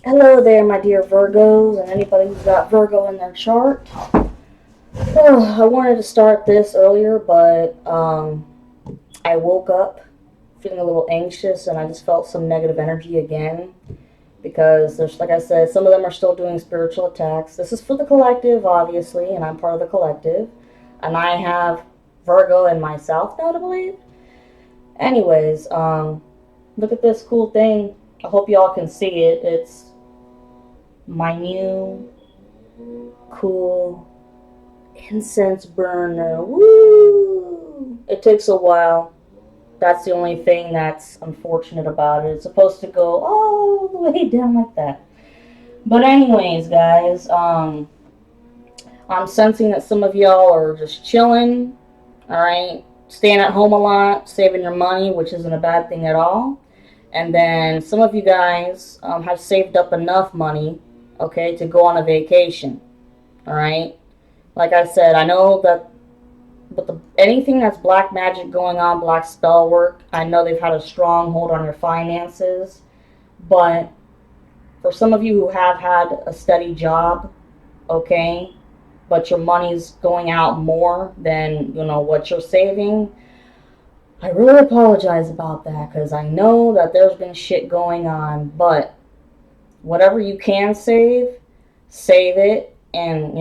Hello there, my dear Virgos, and anybody who's got Virgo in their chart. I wanted to start this earlier, but I woke up feeling a little anxious, and I just felt some negative energy again. Because there's, like I said, some of them are still doing spiritual attacks. This is for the collective, obviously, and I'm part of the collective. And I have Virgo in my south node, I believe. Anyways, look at this cool thing. I hope y'all can see it. It's my new cool incense burner. Woo! It takes a while. That's the only thing that's unfortunate about it. It's supposed to go all the way down like that. But anyways, guys, I'm sensing that some of y'all are just chilling, alright? Staying at home a lot, saving your money, which isn't a bad thing at all. And then some of you guys have saved up enough money, okay, to go on a vacation, alright? Like I said, I know that but anything that's black magic going on, black spell work, I know they've had a strong hold on your finances. But for some of you who have had a steady job, okay, but your money's going out more than, what you're saving, I really apologize about that, because I know that there's been shit going on. But whatever you can save it. And,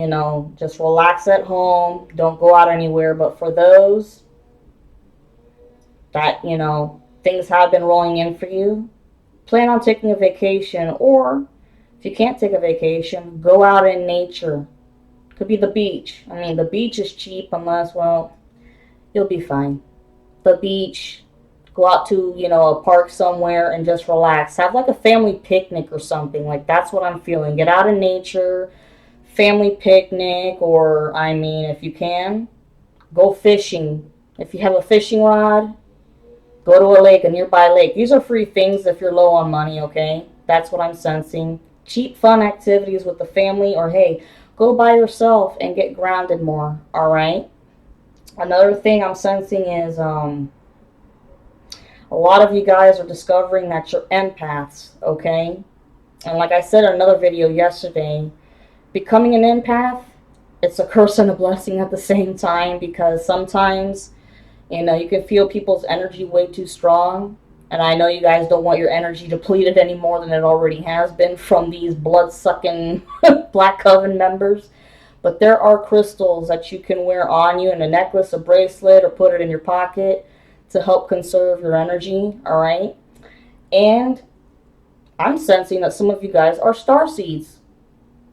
just relax at home. Don't go out anywhere. But for those that, things have been rolling in for you, plan on taking a vacation. Or if you can't take a vacation, go out in nature. Could be the beach. I mean, the beach is cheap unless, well, you'll be fine. The beach, go out to, a park somewhere and just relax. Have like a family picnic or something. Like, that's what I'm feeling. Get out in nature. Family picnic, or if you can, go fishing. If you have a fishing rod, go to a lake, a nearby lake. These are free things if you're low on money, okay? That's what I'm sensing. Cheap, fun activities with the family, or hey, go by yourself and get grounded more, alright? Another thing I'm sensing is a lot of you guys are discovering that you're empaths, okay? And like I said in another video yesterday, becoming an empath, it's a curse and a blessing at the same time, because sometimes, you can feel people's energy way too strong. And I know you guys don't want your energy depleted any more than it already has been from these blood-sucking Black Coven members. But there are crystals that you can wear on you in a necklace, a bracelet, or put it in your pocket to help conserve your energy, alright? And I'm sensing that some of you guys are starseeds.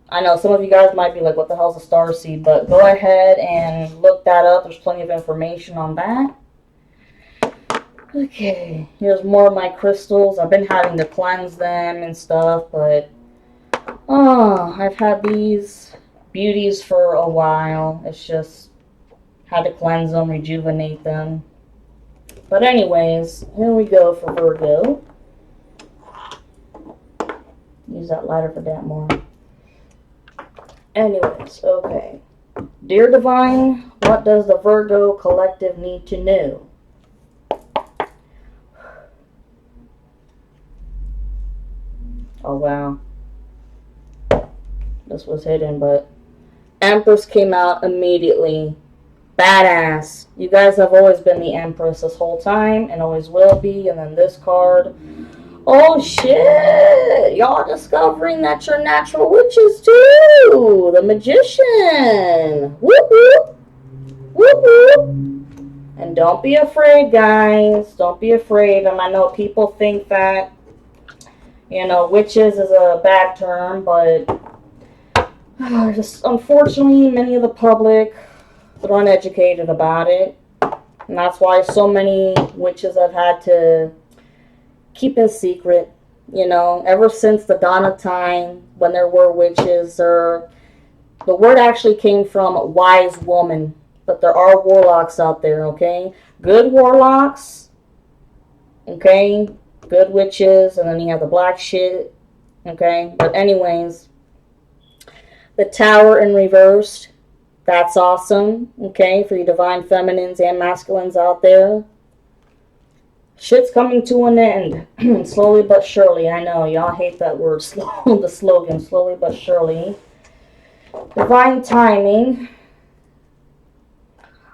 I know some of you guys might be like, what the hell's a starseed? But go ahead and look that up. There's plenty of information on that. Okay, here's more of my crystals. I've been having to cleanse them and stuff, but I've had these beauties for a while. It's just had to cleanse them, rejuvenate them. But anyways, here we go for Virgo. Use that lighter for that more. Anyways, okay. Dear Divine, what does the Virgo collective need to know? Oh, wow. This was hidden, but Empress came out immediately. Badass. You guys have always been the Empress this whole time and always will be. And then this card. Oh shit! Y'all discovering that you're natural witches too! The Magician! Whoop whoop! Whoop whoop! And don't be afraid, guys. Don't be afraid. And I know people think that, witches is a bad term, but just unfortunately many of the public are uneducated about it. And that's why so many witches have had to keep it secret, ever since the dawn of time when there were witches. Or the word actually came from wise woman, but there are warlocks out there, okay? Good warlocks, okay? Good witches, and then you have the black shit, okay? But anyways, the Tower in reversed, that's awesome, okay? For you divine feminines and masculines out there. Shit's coming to an end. Slowly but surely. I know, y'all hate that word, the slogan, slowly but surely. Divine timing.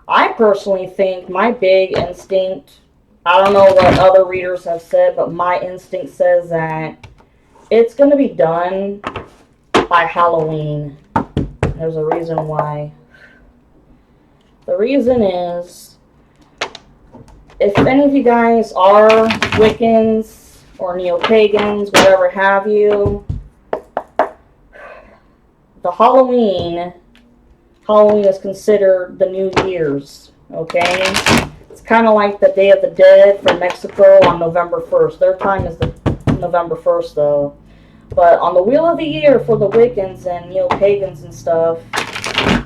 I personally think my big instinct, I don't know what other readers have said, but my instinct says that it's going to be done by Halloween. There's a reason why. The reason is, if any of you guys are Wiccans or Neo-Pagans, whatever have you, the Halloween is considered the New Year's, okay? It's kind of like the Day of the Dead for Mexico on November 1st. Their time is the November 1st, though. But on the Wheel of the Year for the Wiccans and Neo-Pagans and stuff,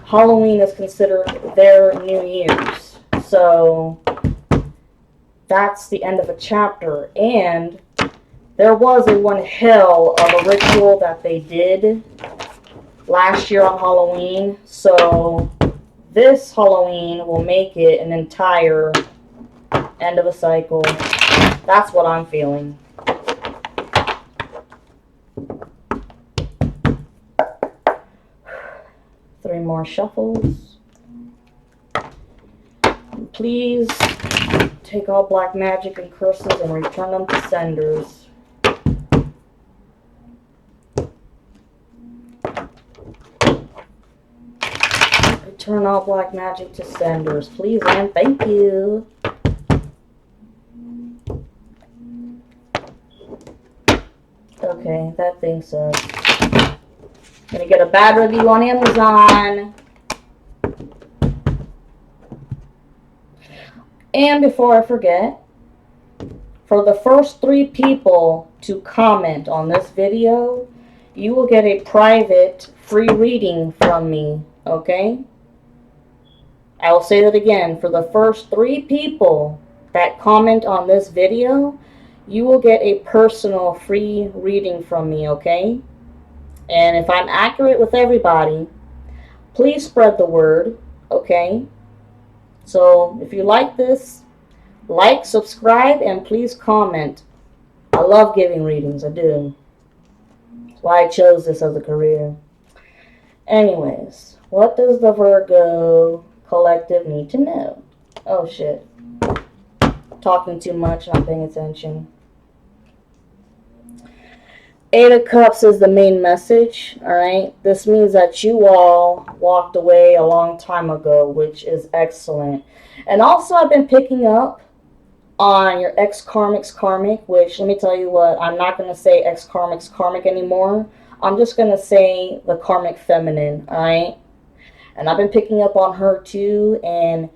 Halloween is considered their New Year's. So that's the end of a chapter. And there was a one hell of a ritual that they did last year on Halloween. So this Halloween will make it an entire end of a cycle. That's what I'm feeling. Three more shuffles. And please take all black magic and curses and return them to senders. Return all black magic to senders, please and thank you. Okay, that thing sucks. Gonna get a bad review on Amazon. And before I forget, for the first 3 people to comment on this video, you will get a private free reading from me, okay? I will say that again. For the first 3 people that comment on this video, you will get a personal free reading from me, okay? And if I'm accurate with everybody, please spread the word, okay? So if you like this, like, subscribe, and please comment. I love giving readings, I do. That's why I chose this as a career. Anyways, what does the Virgo collective need to know? Oh shit. Talking too much, not paying attention. 8 of Cups is the main message, alright? This means that you all walked away a long time ago, which is excellent. And also, I've been picking up on your ex-karmic's karmic, which, let me tell you what, I'm not going to say ex-karmic's karmic anymore. I'm just going to say the karmic feminine, alright? And I've been picking up on her too, and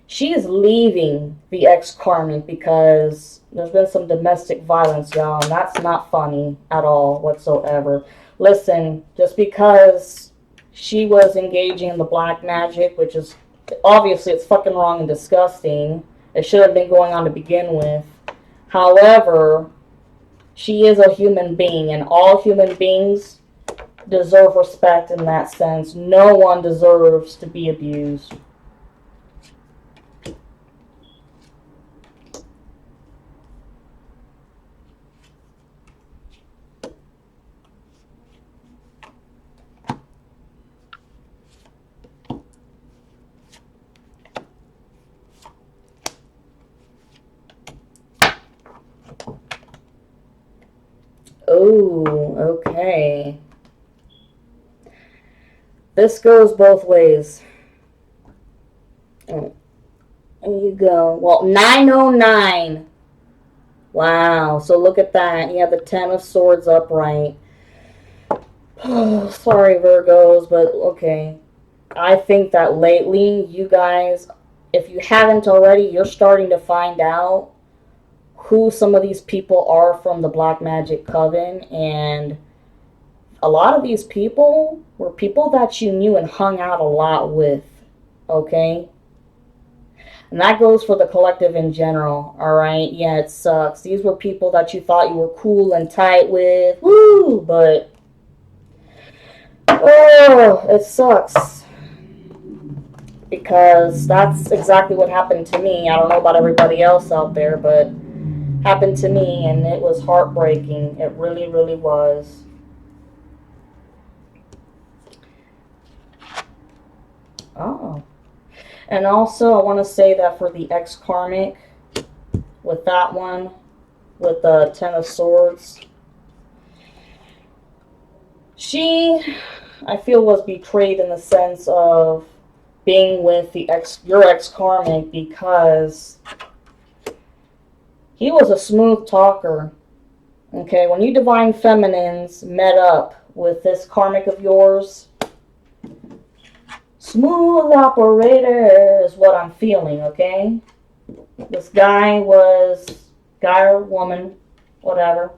she is leaving the ex-karmic because there's been some domestic violence, y'all, and that's not funny at all whatsoever. Listen, just because she was engaging in the black magic, which is obviously it's fucking wrong and disgusting, it should have been going on to begin with. However, she is a human being, and all human beings deserve respect in that sense. No one deserves to be abused. Oh, okay. This goes both ways. There you go. Well, 909. Wow. So look at that. You have the 10 of Swords upright. Oh, sorry, Virgos, but okay. I think that lately, you guys, if you haven't already, you're starting to find out who some of these people are from the Black Magic Coven, and a lot of these people were people that you knew and hung out a lot with, okay? And that goes for the collective in general, alright? Yeah, it sucks. These were people that you thought you were cool and tight with, woo, but, oh, it sucks. Because that's exactly what happened to me. I don't know about everybody else out there, but happened to me, and it was heartbreaking. It really, really was. Oh. And also, I want to say that for the ex-Karmic, with that one, with the Ten of Swords, she, I feel, was betrayed in the sense of being with your ex-Karmic, because he was a smooth talker. Okay, when you Divine Feminines met up with this Karmic of yours, smooth operator is what I'm feeling, okay? This guy or woman, whatever,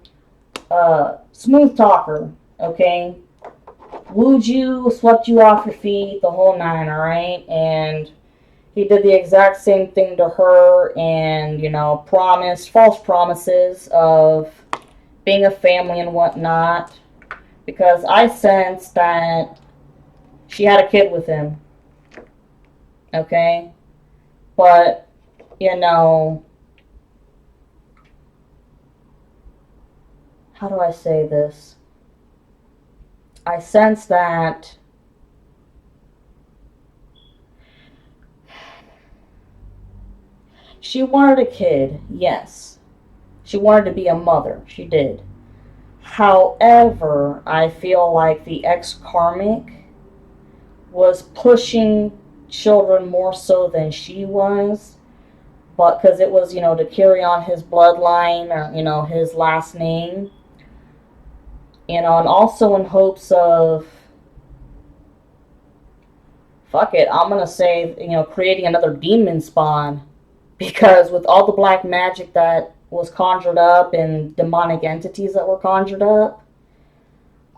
smooth talker, okay? Wooed you, swept you off your feet, the whole nine, alright? And he did the exact same thing to her, and, promised false promises of being a family and whatnot, because I sensed that she had a kid with him, okay? But, how do I say this? I sense that she wanted a kid, yes. She wanted to be a mother, she did. However, I feel like the ex-Karmic was pushing children more so than she was, but because it was, to carry on his bloodline, or, his last name, and also in hopes of, fuck it, I'm gonna say, creating another demon spawn, because with all the black magic that was conjured up and demonic entities that were conjured up,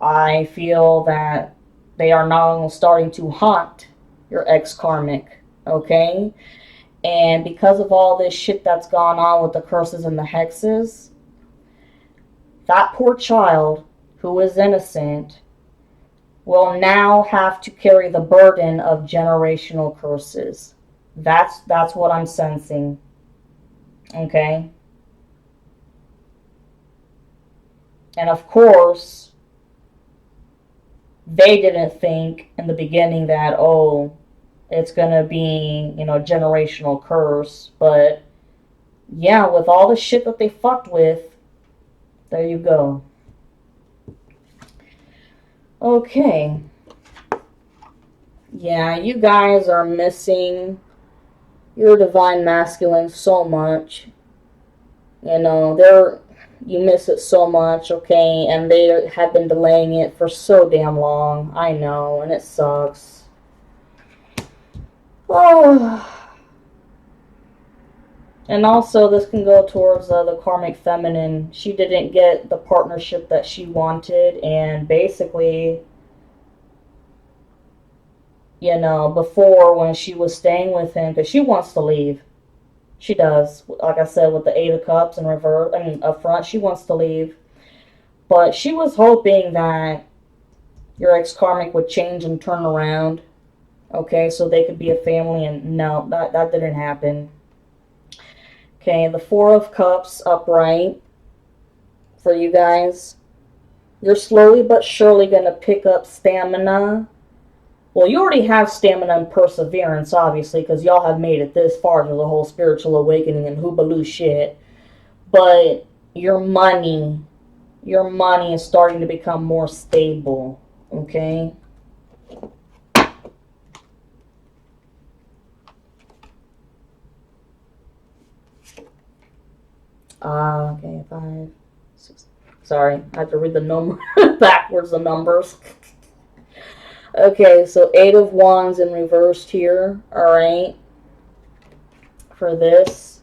I feel that they are now starting to haunt your ex-Karmic, okay? And because of all this shit that's gone on with the curses and the hexes, that poor child who is innocent will now have to carry the burden of generational curses. That's what I'm sensing. Okay? And of course, they didn't think in the beginning that, it's gonna be, generational curse. But yeah, with all the shit that they fucked with, there you go. Okay. Yeah, you guys are missing your divine masculine so much. You miss it so much, okay? And they have been delaying it for so damn long. I know, and it sucks. Oh. And also, this can go towards the Karmic Feminine. She didn't get the partnership that she wanted, and basically, before, when she was staying with him, because she wants to leave. She does. Like I said, with the Eight of Cups in reverse, up front, she wants to leave. But she was hoping that your ex-Karmic would change and turn around, okay, so they could be a family, and no, that didn't happen. Okay, the Four of Cups upright for you guys. You're slowly but surely going to pick up stamina. Well, you already have stamina and perseverance, obviously, because y'all have made it this far to the whole spiritual awakening and hoobaloo shit. But your money is starting to become more stable, okay? Okay, 5, 6. Sorry, I have to read the number backwards, the numbers. Okay, so 8 of Wands in reversed here, alright, for this.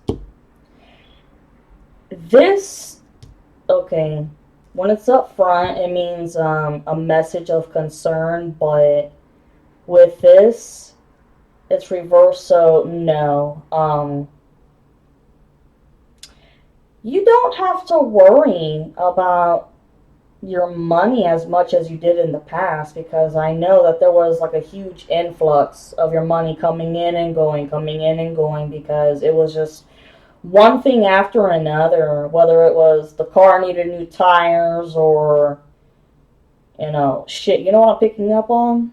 Okay, when it's up front, it means a message of concern, but with this, it's reversed, so no. You don't have to worry about your money as much as you did in the past, because I know that there was like a huge influx of your money coming in and going, because it was just one thing after another, whether it was the car needed new tires or, shit. You know what I'm picking up on?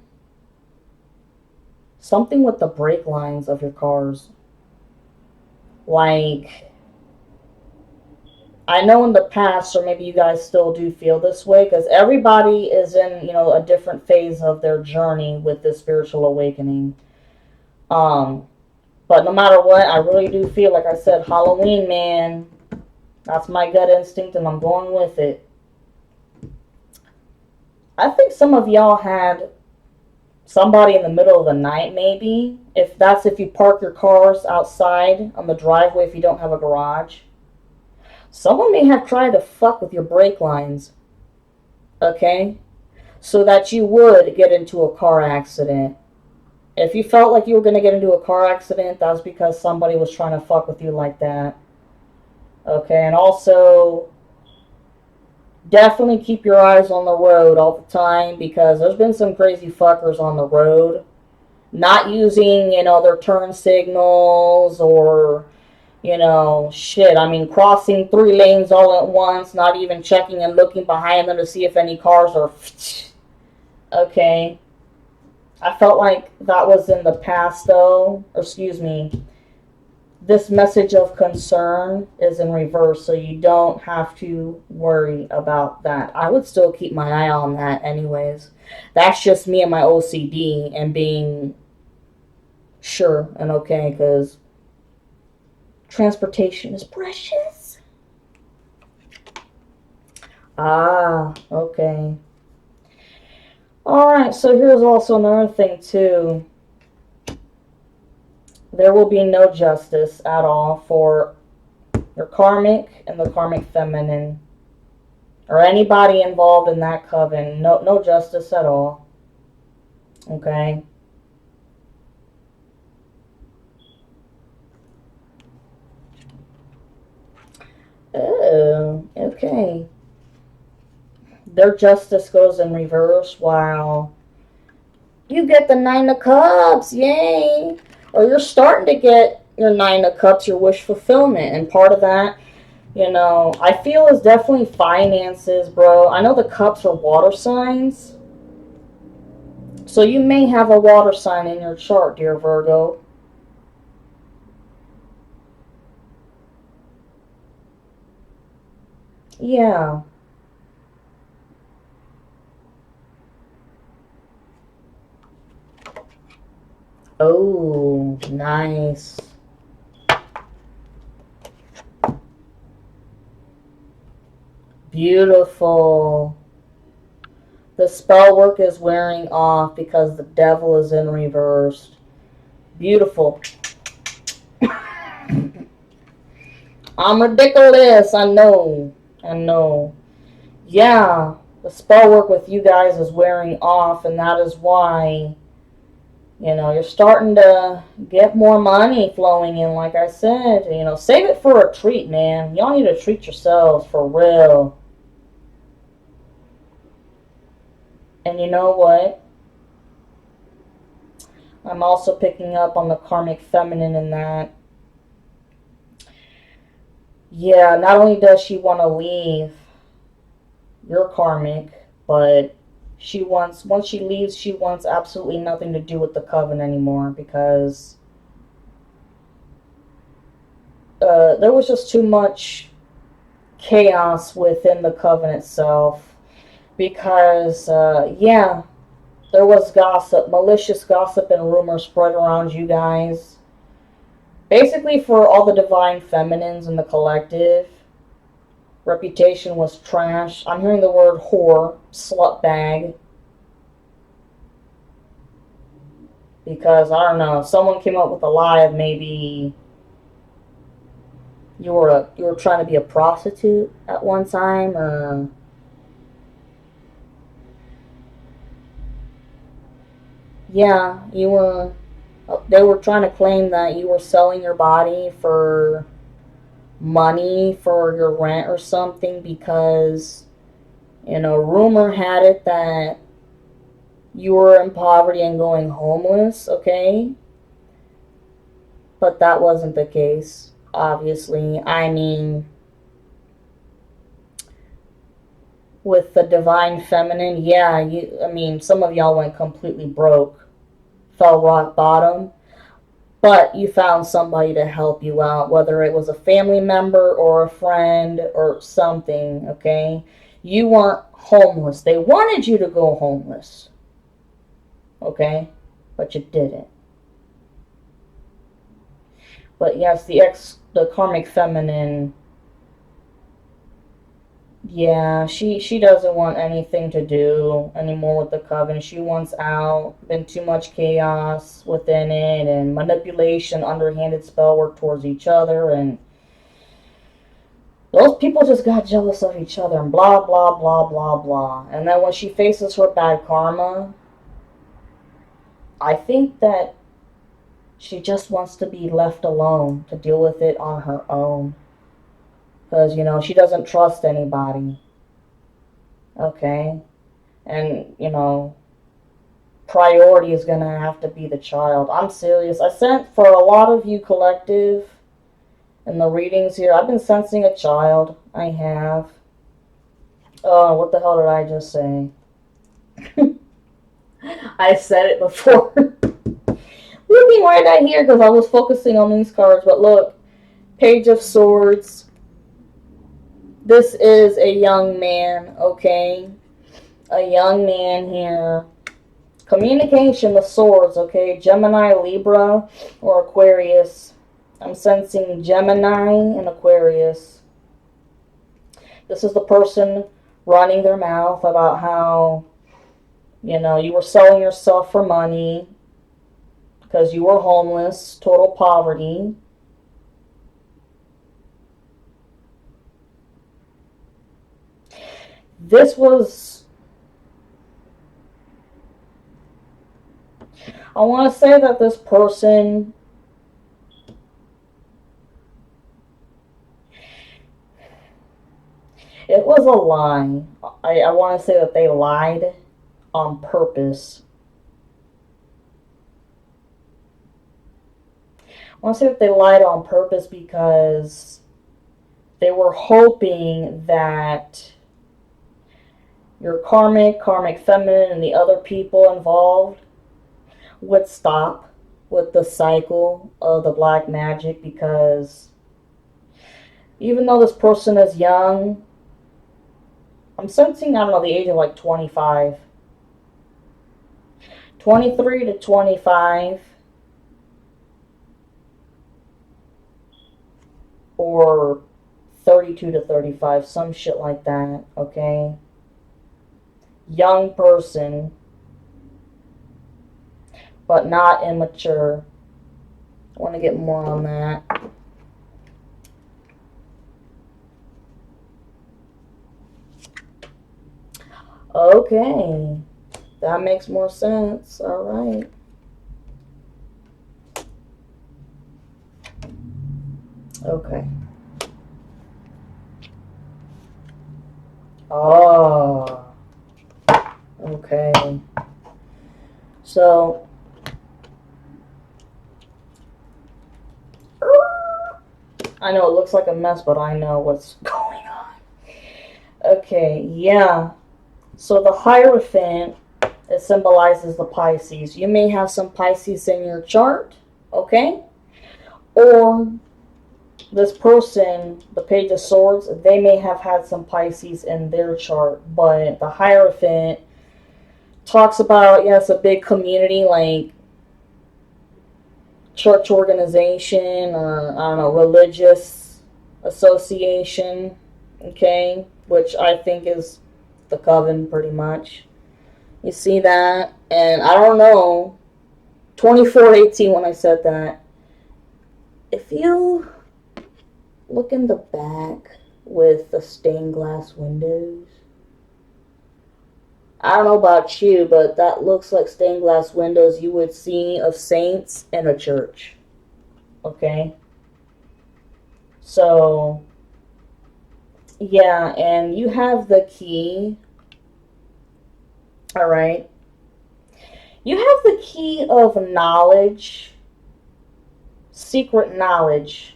Something with the brake lines of your cars. Like, I know in the past, or maybe you guys still do feel this way, because everybody is in, a different phase of their journey with this spiritual awakening. Um, but no matter what, I really do feel, like I said, Halloween, man, that's my gut instinct, and I'm going with it. I think some of y'all had somebody in the middle of the night, maybe. If you park your cars outside on the driveway if you don't have a garage. Someone may have tried to fuck with your brake lines, okay? So that you would get into a car accident. If you felt like you were going to get into a car accident, that's because somebody was trying to fuck with you like that. Okay, and also, definitely keep your eyes on the road all the time, because there's been some crazy fuckers on the road. Not using, their turn signals or, shit. I mean, crossing 3 lanes all at once, not even checking and looking behind them to see if any cars are. Okay. I felt like that was in the past, though. Or, excuse me. This message of concern is in reverse, so you don't have to worry about that. I would still keep my eye on that, anyways. That's just me and my OCD and being sure and okay, because transportation is precious. Ah, okay. Alright, so here's also another thing, too. There will be no justice at all for your karmic and the karmic feminine, or anybody involved in that coven. No justice at all. Okay? Oh, okay. Their justice goes in reverse while you get the 9 of Cups. Yay! Or you're starting to get your 9 of Cups, your wish fulfillment. And part of that, I feel is definitely finances, bro. I know the cups are water signs. So you may have a water sign in your chart, dear Virgo. Yeah. Oh, nice. Beautiful. The spell work is wearing off because the devil is in reverse. Beautiful. I'm ridiculous. I know. I know. Yeah, the spell work with you guys is wearing off, and that is why, you're starting to get more money flowing in, like I said. Save it for a treat, man. Y'all need to treat yourselves for real. And you know what? I'm also picking up on the karmic feminine in that. Yeah, not only does she want to leave your karmic, but once she leaves, she wants absolutely nothing to do with the coven anymore, because there was just too much chaos within the coven itself. Because, yeah, there was gossip, malicious gossip and rumors spread around you guys. Basically, for all the divine feminines in the collective, reputation was trash. I'm hearing the word whore, slut bag. Because, I don't know, someone came up with a lie of maybe you were trying to be a prostitute at one time, or yeah, they were trying to claim that you were selling your body for money for your rent or something, because rumor had it that you were in poverty and going homeless, okay? But that wasn't the case. obviously. I mean, with the divine feminine, yeah, I mean, some of y'all went completely broke, fell rock bottom, but you found somebody to help you out, whether it was a family member or a friend or something, okay? You weren't homeless. They wanted you to go homeless, okay? But you didn't. But yes, the karmic feminine, yeah, she doesn't want anything to do anymore with the coven. She wants out. Been too much chaos within it and manipulation, underhanded spell work towards each other, and those people just got jealous of each other and blah blah blah blah blah. And then when she faces her bad karma, I think that she just wants to be left alone to deal with it on her own. Because, she doesn't trust anybody. Okay? And, priority is going to have to be the child. I'm serious. I sent for a lot of you collective in the readings here. I've been sensing a child. I have. Oh, what the hell did I just say? I said it before. Looking right at here because I was focusing on these cards. But look, Page of Swords. This is a young man, okay? A young man here. Communication with swords, okay? Gemini, Libra, or Aquarius. I'm sensing Gemini and Aquarius. This is the person running their mouth about how, you were selling yourself for money because you were homeless, total poverty. This was, I want to say that this person, it was a lie. I want to say that they lied on purpose. I want to say that they lied on purpose because they were hoping that your karmic feminine, and the other people involved would stop with the cycle of the black magic, because even though this person is young, I'm sensing, I don't know, the age of like 25. 23 to 25. Or 32 to 35. Some shit like that, okay? Young person, but not immature. I want to get more on that. Okay, that makes more sense. All right. Okay. Oh. Okay. So, I know it looks like a mess, but I know what's going on. Okay, yeah. So the Hierophant, it symbolizes the Pisces. You may have some Pisces in your chart, okay? Or this person, the Page of Swords, they may have had some Pisces in their chart. But the Hierophant talks about, yes, a big community, like church organization, or I don't know, religious association, okay? Which I think is the coven, pretty much. You see that? And I don't know, 2418 when I said that. If you look in the back with the stained glass windows, I don't know about you, but that looks like stained glass windows you would see of saints in a church. Okay? So, yeah, and you have the key. Alright? You have the key of knowledge, secret knowledge.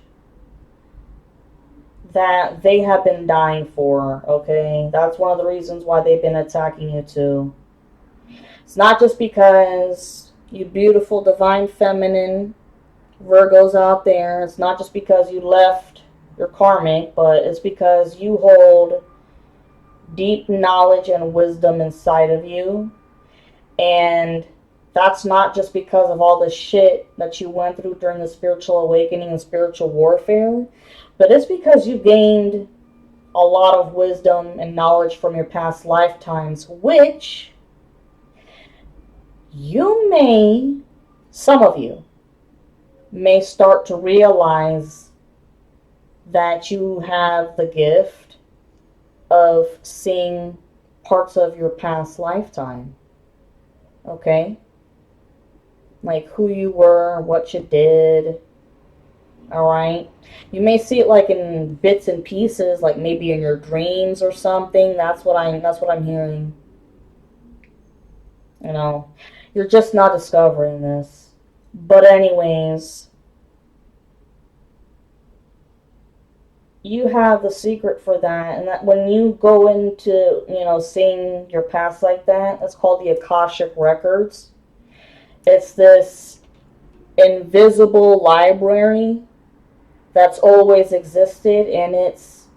that they have been dying for, okay? That's one of the reasons why they've been attacking you too. It's not just because you beautiful, divine, feminine Virgos out there. It's not just because you left your karmic, but it's because you hold deep knowledge and wisdom inside of you. And that's not just because of all the shit that you went through during the spiritual awakening and spiritual warfare, but it's because you gained a lot of wisdom and knowledge from your past lifetimes, which you may, some of you, may start to realize that you have the gift of seeing parts of your past lifetime. Okay? Like who you were, what you did. Alright? You may see it like in bits and pieces, like maybe in your dreams or something. That's what I'm hearing. You know. You're just not discovering this. But anyways, you have the secret for that, and that when you go into, seeing your past like that, that's called the Akashic Records. It's this invisible library that's always existed, and it's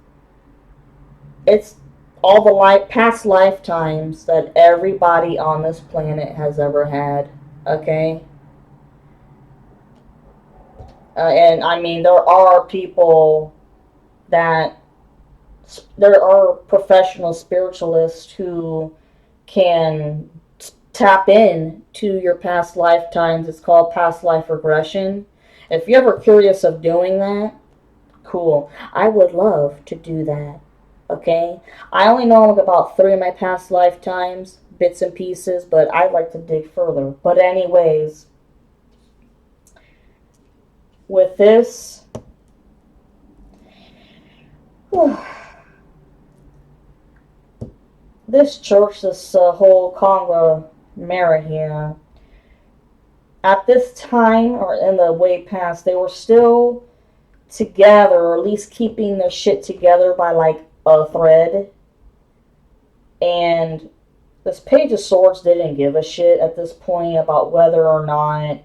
all the past lifetimes that everybody on this planet has ever had. Okay? And I mean, there are professional spiritualists who can tap in to your past lifetimes. It's called past life regression. If you're ever curious of doing that, cool. I would love to do that. Okay? I only know about 3 of my past lifetimes, bits and pieces, but I'd like to dig further. But anyways, with this, this church, this whole conglomerate here, at this time, or in the way past, they were still together, or at least keeping their shit together by like a thread. And this Page of Swords didn't give a shit at this point about whether or not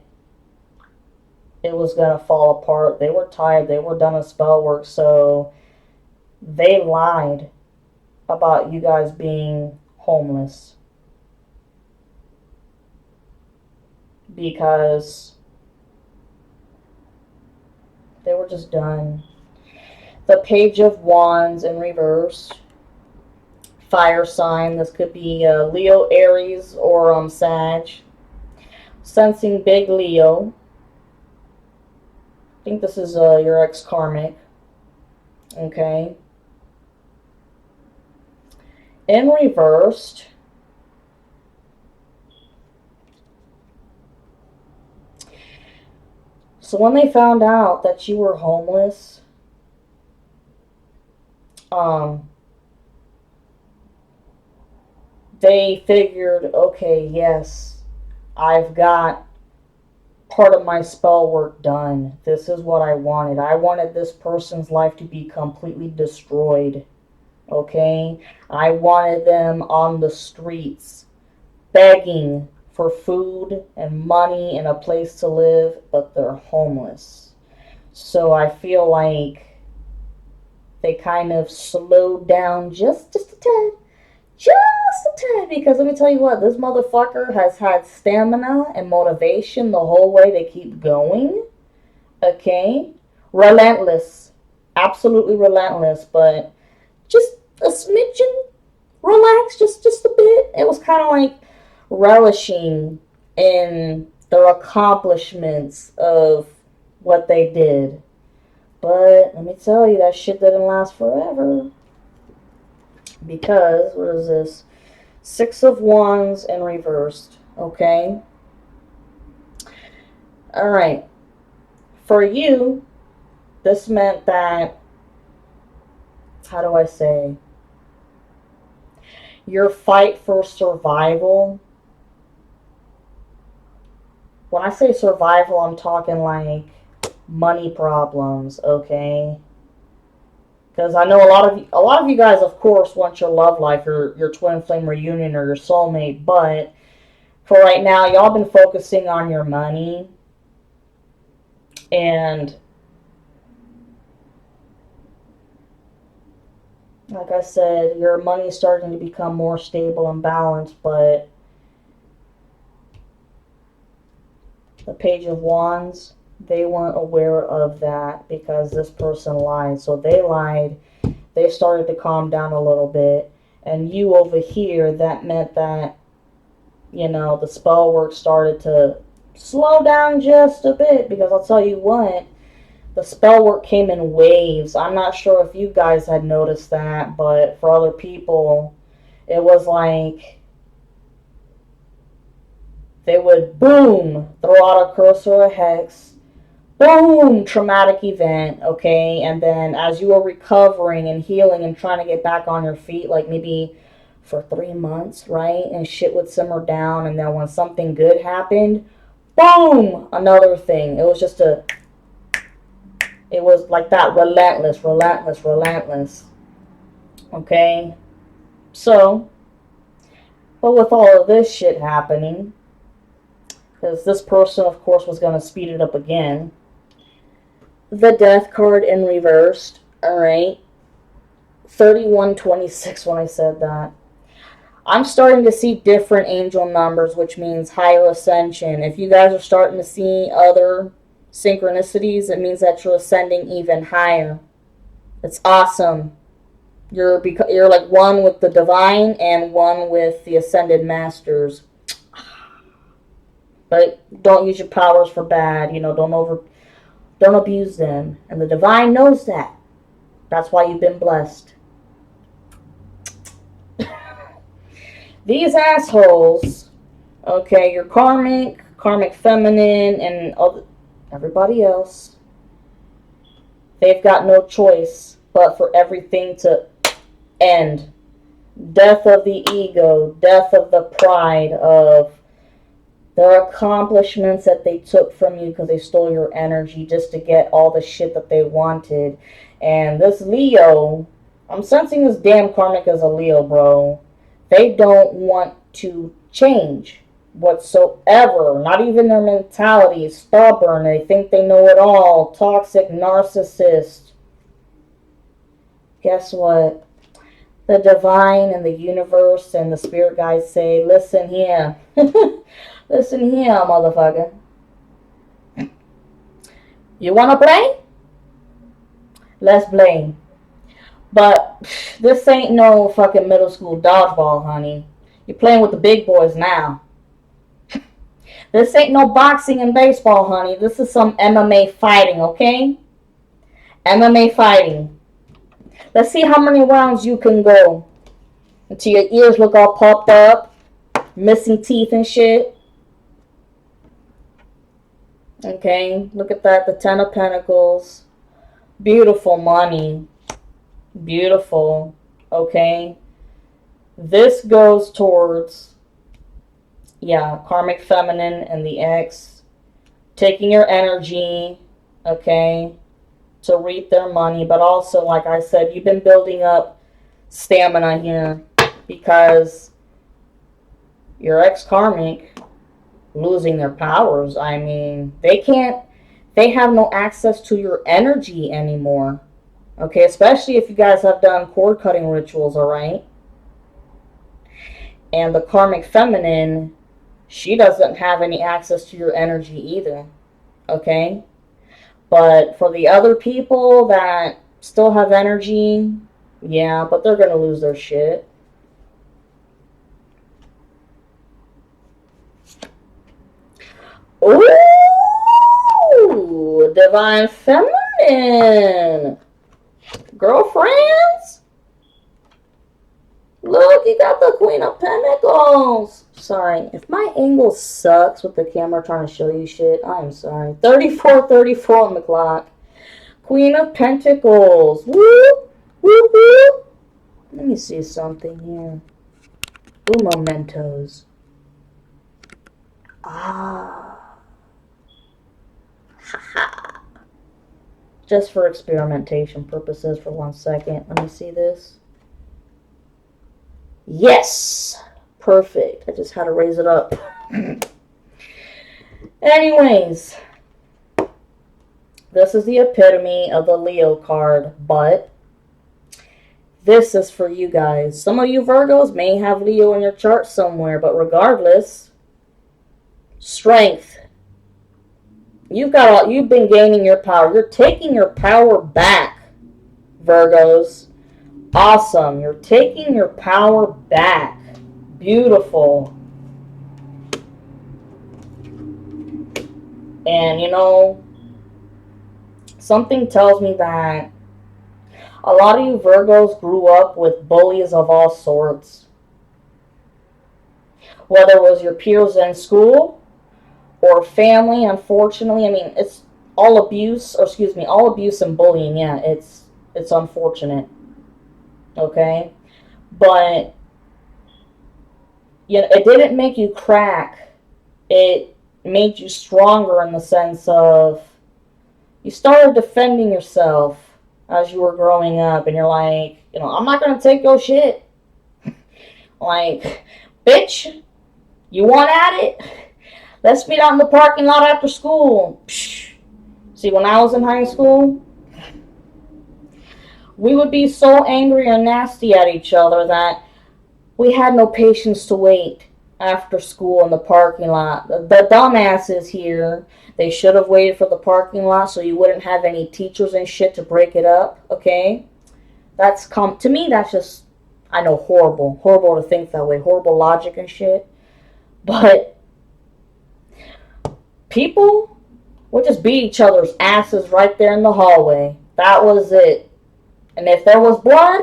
it was gonna fall apart. They were tired, they were done with spell work, so they lied about you guys being homeless. Because they were just done. The Page of Wands in reverse. Fire sign. This could be Leo, Aries, or Sag. Sensing big Leo. I think this is your ex-karmic. Okay. In reversed, so when they found out that you were homeless, they figured, okay, yes, I've got part of my spell work done. This is what I wanted. I wanted this person's life to be completely destroyed. Okay? I wanted them on the streets, begging for food and money and a place to live, but they're homeless. So I feel like they kind of slowed down just a tad. Just a tad, because let me tell you what, this motherfucker has had stamina and motivation the whole way they keep going. Okay? Relentless. Absolutely relentless, but just a smidgen relaxed, just a bit. It was kind of like relishing in their accomplishments of what they did. But let me tell you, that shit didn't last forever. Because, what is this? 6 of Wands in reversed. Okay? Alright. For you, this meant that, how do I say? Your fight for survival. When I say survival, I'm talking like money problems, okay? Because I know a lot of you guys, of course, want your love life, your twin flame reunion, or your soulmate. But for right now, y'all been focusing on your money, and like I said, your money is starting to become more stable and balanced. But the Page of Wands, they weren't aware of that because this person lied. So they lied. They started to calm down a little bit. And you over here, that meant that, you know, the spell work started to slow down just a bit. Because I'll tell you what, the spell work came in waves. I'm not sure if you guys had noticed that, but for other people, it was like they would boom, throw out a curse or a hex, boom, traumatic event, okay? And then as you were recovering and healing and trying to get back on your feet, like maybe for 3 months, right? And shit would simmer down, and then when something good happened, boom, another thing. It was like that, relentless, relentless, relentless, okay? So, but with all of this shit happening, because this person, of course, was going to speed it up again. The Death card in reversed, alright? 3126 when I said that. I'm starting to see different angel numbers, which means higher ascension. If you guys are starting to see other synchronicities, it means that you're ascending even higher. It's awesome. You're like one with the divine and one with the ascended masters. But don't use your powers for bad. You know, don't abuse them. And the divine knows that. That's why you've been blessed. These assholes, okay, your karmic feminine, and everybody else, they've got no choice but for everything to end. Death of the ego, death of the pride, of their accomplishments that they took from you because they stole your energy just to get all the shit that they wanted. And this Leo, I'm sensing this damn karmic as a Leo, bro. They don't want to change whatsoever. Not even their mentality is stubborn. They think they know it all. Toxic narcissist. Guess what? The divine and the universe and the spirit guides say, listen here. Listen here, motherfucker. You wanna play? Let's play. But this ain't no fucking middle school dodgeball, honey. You're playing with the big boys now. This ain't no boxing and baseball, honey. This is some MMA fighting, okay? MMA fighting. Let's see how many rounds you can go until your ears look all popped up, missing teeth and shit. Okay, look at that. The 10 of Pentacles. Beautiful money. Beautiful. Okay. This goes towards, yeah, karmic feminine and the ex. Taking your energy, okay, to reap their money. But also, like I said, you've been building up stamina here because your ex-karmic losing their powers. I mean, they have no access to your energy anymore. Okay, especially if you guys have done cord cutting rituals, alright? And the karmic feminine, she doesn't have any access to your energy either. Okay? But for the other people that still have energy, yeah, but they're gonna lose their shit. Ooh, divine feminine. Girlfriends? Look, you got the Queen of Pentacles. Sorry, if my angle sucks with the camera trying to show you shit, I'm sorry. 34:34 on the clock. Queen of Pentacles. Woo! Woo woo! Let me see something here. Ooh, mementos. Ah. just for experimentation purposes for 1 second. Let me see this. Yes! Perfect. I just had to raise it up. Anyways, this is the epitome of the Leo card, but this is for you guys. Some of you Virgos may have Leo in your chart somewhere, but regardless, strength. You've been gaining your power. You're taking your power back, Virgos. Awesome. You're taking your power back. Beautiful. And you know, something tells me that a lot of you Virgos grew up with bullies of all sorts. Whether it was your peers in school or family, unfortunately. I mean, it's all abuse, or excuse me, all abuse and bullying. Yeah, it's unfortunate. Okay? But you know, it didn't make you crack. It made you stronger in the sense of you started defending yourself as you were growing up, and you're like, you know, I'm not gonna take your shit. Like, bitch, you want at it? Let's meet out in the parking lot after school. Psh. See, when I was in high school, we would be so angry and nasty at each other that we had no patience to wait after school in the parking lot. The dumbasses here, they should have waited for the parking lot so you wouldn't have any teachers and shit to break it up, okay? To me, that's just, I know, horrible. Horrible to think that way. Horrible logic and shit. But people would just beat each other's asses right there in the hallway. That was it. And if there was blood,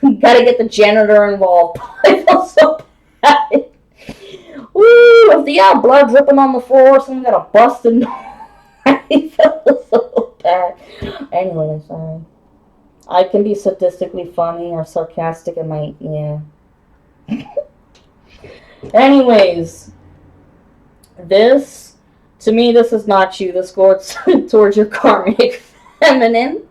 you gotta get the janitor involved. I feel so bad. Woo! If the blood dripping on the floor, someone got a busted nose. I feel so bad. Anyway, sorry. I can be sadistically funny or sarcastic in my, yeah. Anyways, this, to me, this is not you. This goes towards your karmic feminine.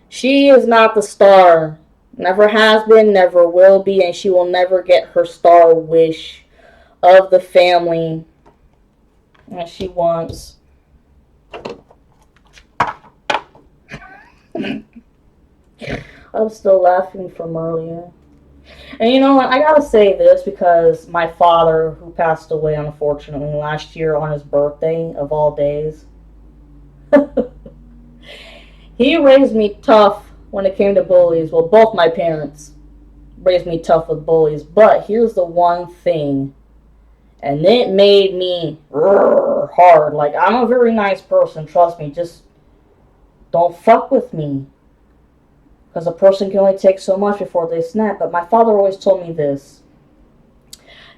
She is not the star. Never has been, never will be, and she will never get her star wish of the family as she wants. I'm still laughing from earlier. And you know what? I gotta say this because my father, who passed away unfortunately last year on his birthday of all days, he raised me tough when it came to bullies. Well, both my parents raised me tough with bullies. But here's the one thing, and it made me hard. Like, I'm a very nice person, trust me. Just don't fuck with me. Because a person can only take so much before they snap. But my father always told me this.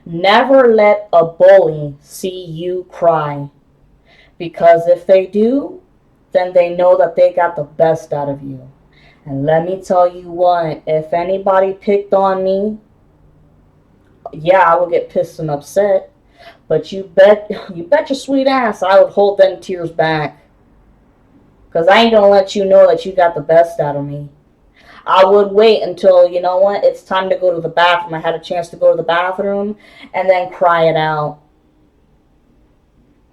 Never let a bully see you cry. Because if they do, then they know that they got the best out of you. And let me tell you what, if anybody picked on me, yeah, I would get pissed and upset. But you bet your sweet ass I would hold them tears back. Because I ain't going to let you know that you got the best out of me. I would wait until, you know what, it's time to go to the bathroom. I had a chance to go to the bathroom and then cry it out.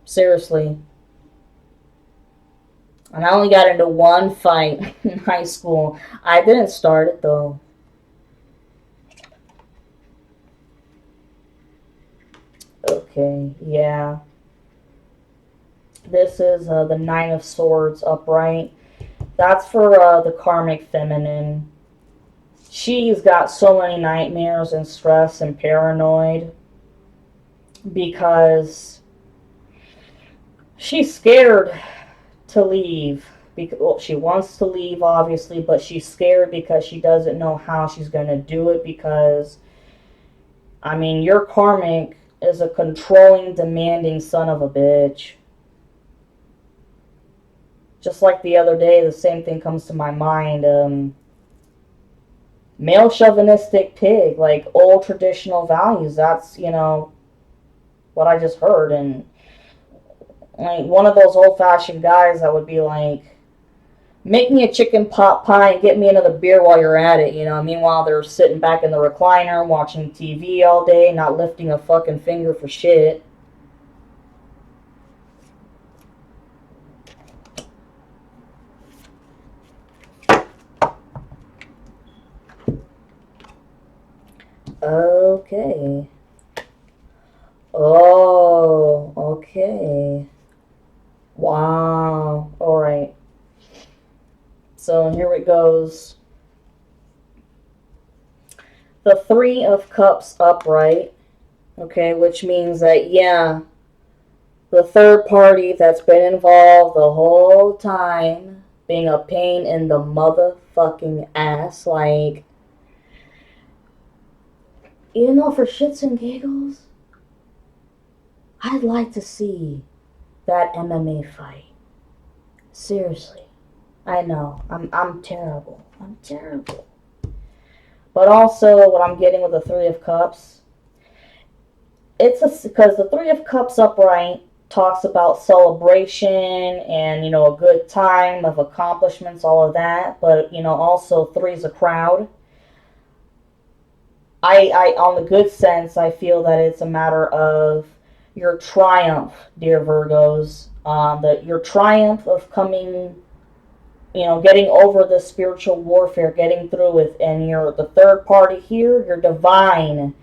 Seriously. And I only got into one fight in high school. I didn't start it, though. Okay, yeah. This is the Nine of Swords upright. That's for the karmic feminine. She's got so many nightmares and stress and paranoid because she's scared to leave. Well, she wants to leave, obviously, but she's scared because she doesn't know how she's going to do it because, I mean, your karmic is a controlling, demanding son of a bitch. Just like the other day, the same thing comes to my mind. Male chauvinistic pig, like old traditional values. That's, you know, what I just heard. And Like, one of those old-fashioned guys that would be like, make me a chicken pot pie and get me another beer while you're at it, you know. Meanwhile, they're sitting back in the recliner watching TV all day, not lifting a fucking finger for shit. Okay. Oh, okay. Wow. Alright. So here it goes. The Three of Cups upright. Okay, which means that, yeah, the third party that's been involved the whole time being a pain in the motherfucking ass. Like, you know, for shits and giggles, I'd like to see that MMA fight. Seriously. I know. I'm terrible. I'm terrible. But also, what I'm getting with the Three of Cups, because the Three of Cups upright talks about celebration and, you know, a good time of accomplishments, all of that. But, you know, also three's a crowd. I on the good sense, I feel that it's a matter of your triumph, dear Virgos. Your triumph of coming, you know, getting over the spiritual warfare, getting through it, and you're the third party here, your divine,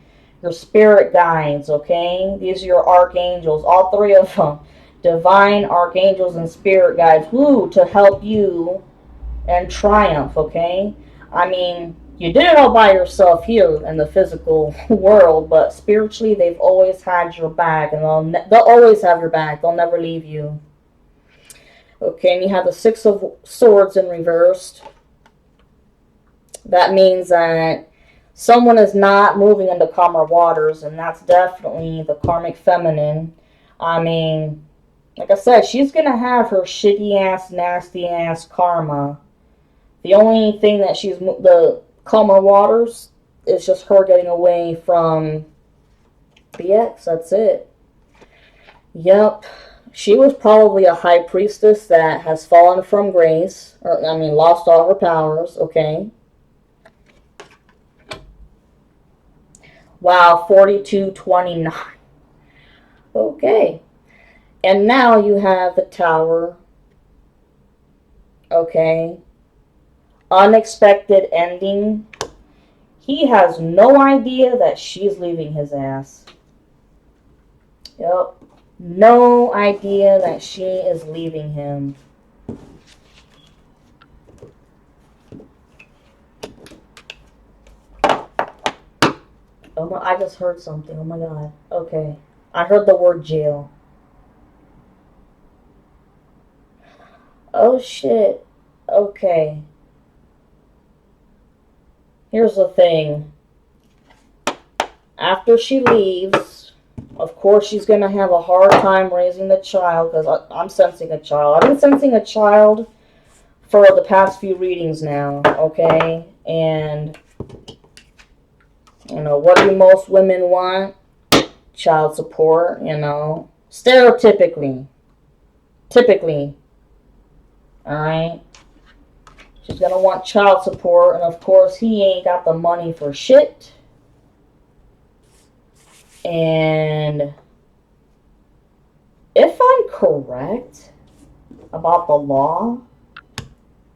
your spirit guides, okay? These are your archangels, all three of them. Divine archangels and spirit guides, woo, to help you and triumph, okay? I mean, you did it all by yourself here in the physical world, but spiritually, they've always had your back, and they'll always have your back. They'll never leave you. Okay, and you have the Six of Swords in reversed. That means that someone is not moving into calmer waters, and that's definitely the karmic feminine. I mean, like I said, she's gonna have her shitty ass, nasty ass karma. The only thing that the calmer waters is just her getting away from the ex. That's it. Yep. She was probably a high priestess that has fallen from grace, or, I mean, lost all her powers, okay? Wow, 4229. Okay. And now you have the Tower, okay? Unexpected ending. He has no idea that she's leaving his ass. Yep. No idea that she is leaving him. Oh my, I just heard something. Oh my god. Okay. I heard the word jail. Oh shit. Okay. Here's the thing. After she leaves, of course she's going to have a hard time raising the child, because I'm sensing a child. I've been sensing a child for the past few readings now, okay? And, you know, what do most women want? Child support, you know. Stereotypically. Typically. Alright? She's going to want child support, and of course he ain't got the money for shit. And if I'm correct about the law,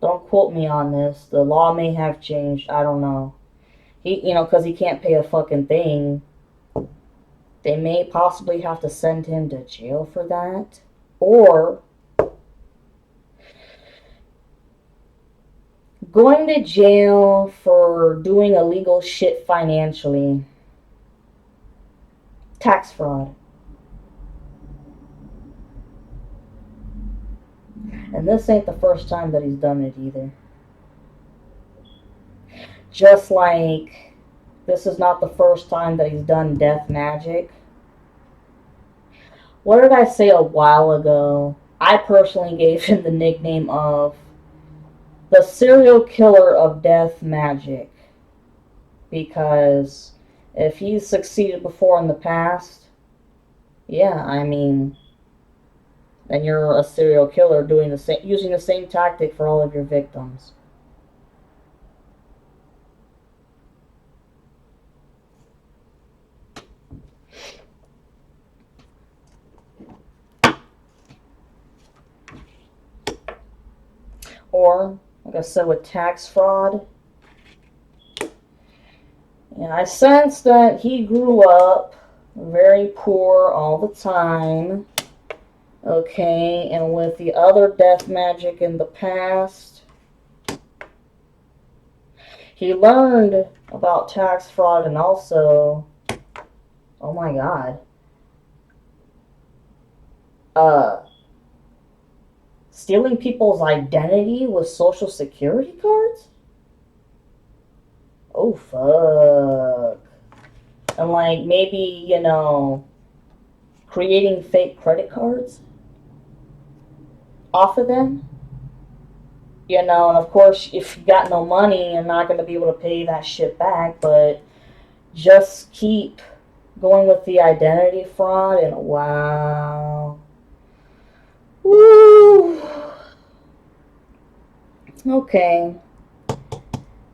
don't quote me on this. The law may have changed. I don't know. He, you know, because he can't pay a fucking thing. They may possibly have to send him to jail for that. Or going to jail for doing illegal shit financially. Tax fraud. And this ain't the first time that he's done it either. Just like this is not the first time that he's done death magic. What did I say a while ago? I personally gave him the nickname of the serial killer of death magic. Because if he's succeeded before in the past, yeah, I mean, and you're a serial killer doing the same, using the same tactic for all of your victims. Or, like I said, with tax fraud, and I sense that he grew up very poor all the time. Okay, and with the other death magic in the past, he learned about tax fraud and also, oh my god, stealing people's identity with social security cards? Oh fuck. And like maybe, you know, creating fake credit cards off of them. You know, and of course, if you got no money, you're not going to be able to pay that shit back, but just keep going with the identity fraud, and wow. Woo. Okay.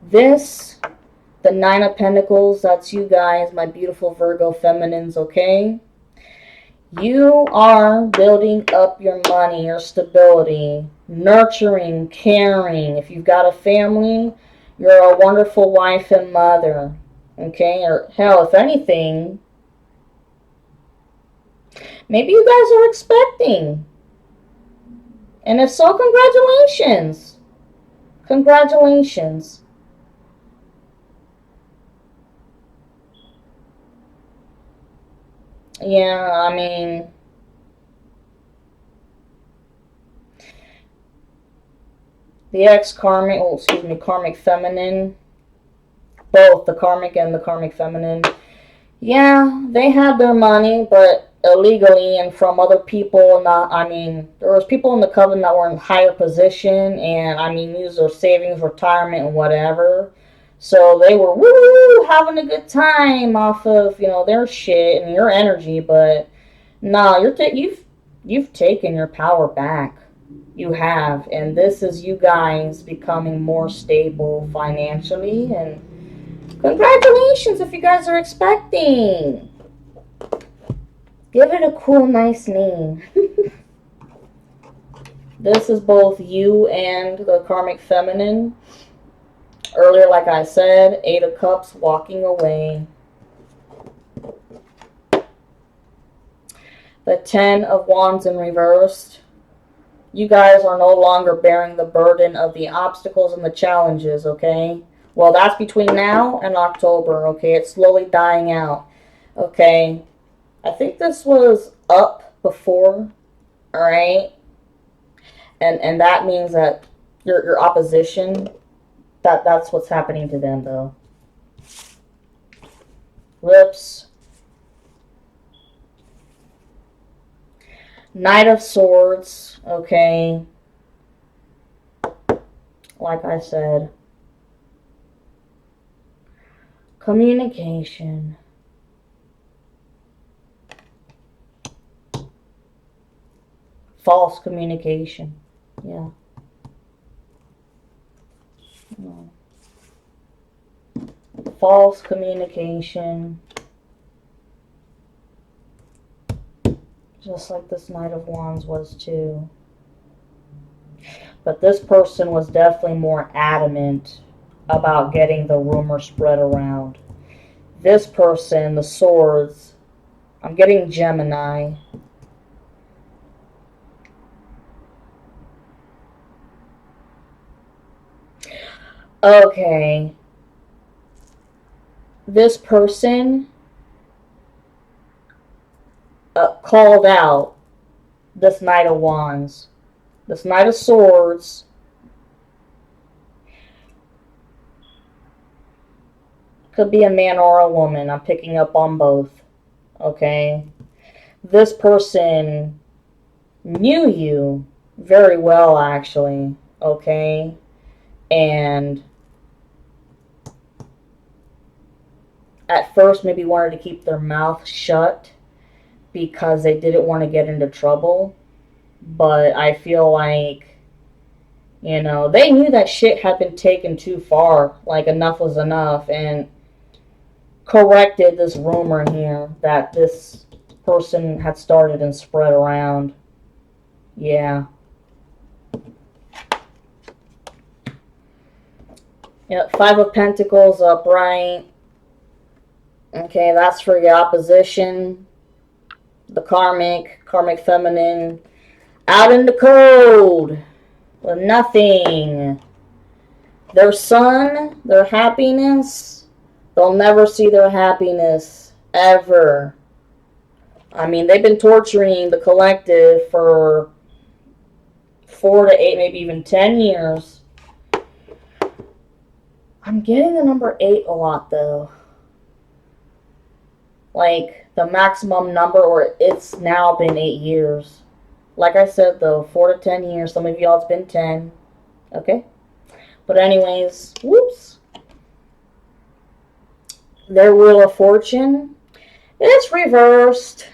This, the Nine of Pentacles, that's you guys, my beautiful Virgo feminines, okay? You are building up your money, your stability, nurturing, caring. If you've got a family, you're a wonderful wife and mother, okay? Or hell, if anything, maybe you guys are expecting. And if so, congratulations. Congratulations. Yeah, I mean, the ex-karmic, oh, excuse me, karmic feminine, both the karmic and the karmic feminine, yeah, they had their money, but illegally and from other people. Not, I mean, there was people in the coven that were in higher position, and I mean, used their savings, retirement, and whatever. So they were woo having a good time off of, you know, their shit and your energy, but no, you've taken your power back. You have, and this is you guys becoming more stable financially, and congratulations if you guys are expecting. Give it a cool, nice name. This is both you and the karmic feminine. Earlier, like I said, Eight of Cups, walking away. The Ten of Wands in reversed. You guys are no longer bearing the burden of the obstacles and the challenges, okay? Well, that's between now and October, okay? It's slowly dying out, okay? I think this was up before, alright? And that means that your opposition, that's what's happening to them, though. Whoops. Knight of Swords, okay? Like I said. Communication. False communication. Yeah. No. False communication. Just like this Knight of Wands was too. But this person was definitely more adamant about getting the rumor spread around. This person, the Swords, I'm getting Gemini. Okay. This person called out this Knight of Wands. This Knight of Swords could be a man or a woman. I'm picking up on both. Okay? This person knew you very well, actually. Okay? And at first maybe wanted to keep their mouth shut because they didn't want to get into trouble. But I feel like, you know, they knew that shit had been taken too far. Like, enough was enough. And corrected this rumor here that this person had started and spread around. Yeah. Yep, Five of Pentacles upright. Okay, that's for your opposition. The karmic feminine. Out in the cold. With nothing. Their sun, their happiness, they'll never see their happiness. Ever. I mean, they've been torturing the collective for 4 to 8, maybe even 10 years. I'm getting the number 8 a lot, though. Like, the maximum number, or it's now been 8 years. Like I said, though, 4 to 10 years. Some of y'all, it's been 10. Okay? But anyways, whoops. Their Wheel of Fortune, it's reversed.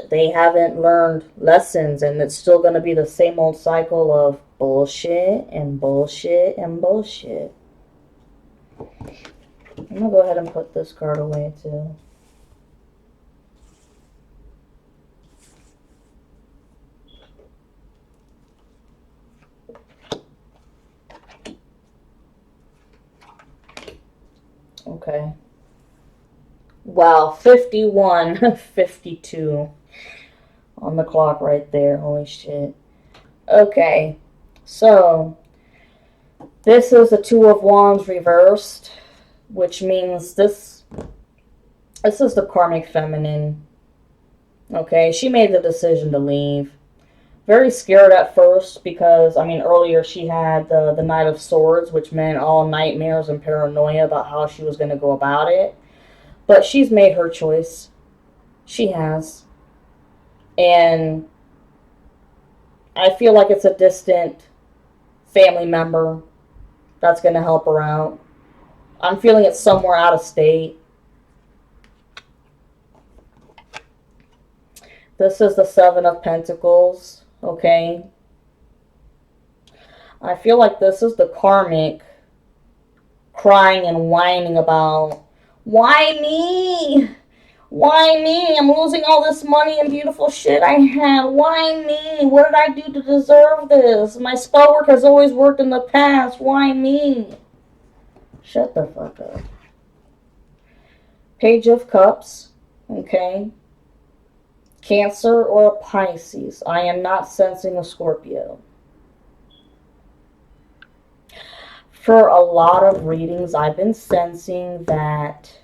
They haven't learned lessons, and it's still going to be the same old cycle of bullshit and bullshit and bullshit. I'm going to go ahead and put this card away, too. Okay. Wow, 51, 52 on the clock right there. Holy shit. Okay, so this is the Two of Wands reversed, which means this is the karmic feminine. Okay, she made the decision to leave. Very scared at first because, I mean, earlier she had the Knight of Swords, which meant all nightmares and paranoia about how she was going to go about it. But she's made her choice. She has. And I feel like it's a distant family member that's going to help her out. I'm feeling it's somewhere out of state. This is the Seven of Pentacles, okay? I feel like this is the karmic crying and whining about, why me? Why me? I'm losing all this money and beautiful shit I had. Why me? What did I do to deserve this? My spell work has always worked in the past. Why me? Shut the fuck up. Page of Cups, okay? Cancer or a Pisces. I am not sensing a Scorpio. For a lot of readings, I've been sensing that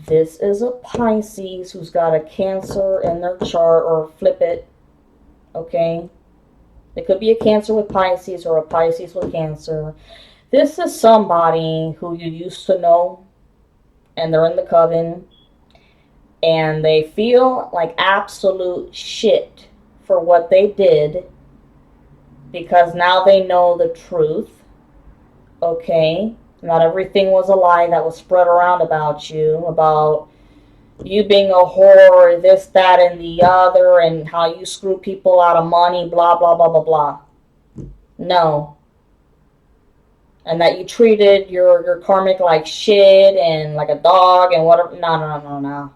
this is a Pisces who's got a Cancer in their chart, or flip it, okay? It could be a Cancer with Pisces or a Pisces with Cancer. This is somebody who you used to know, and they're in the coven, and they feel like absolute shit for what they did because now they know the truth, okay? Not everything was a lie that was spread around about you being a whore, this, that, and the other, and how you screw people out of money, blah, blah, blah, blah, blah. No. And that you treated your karmic like shit and like a dog and whatever. No.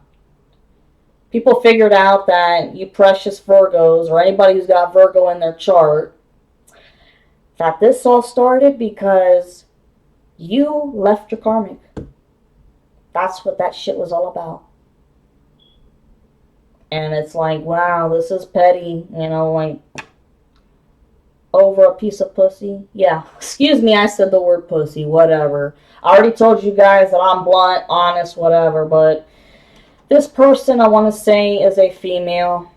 People figured out that you precious Virgos, or anybody who's got Virgo in their chart, that this all started because you left your karmic. That's what that shit was all about. And it's like, wow, this is petty, you know, like, over a piece of pussy. Yeah, excuse me, I said the word pussy, whatever. I already told you guys that I'm blunt, honest, whatever, but this person, I want to say, is a female.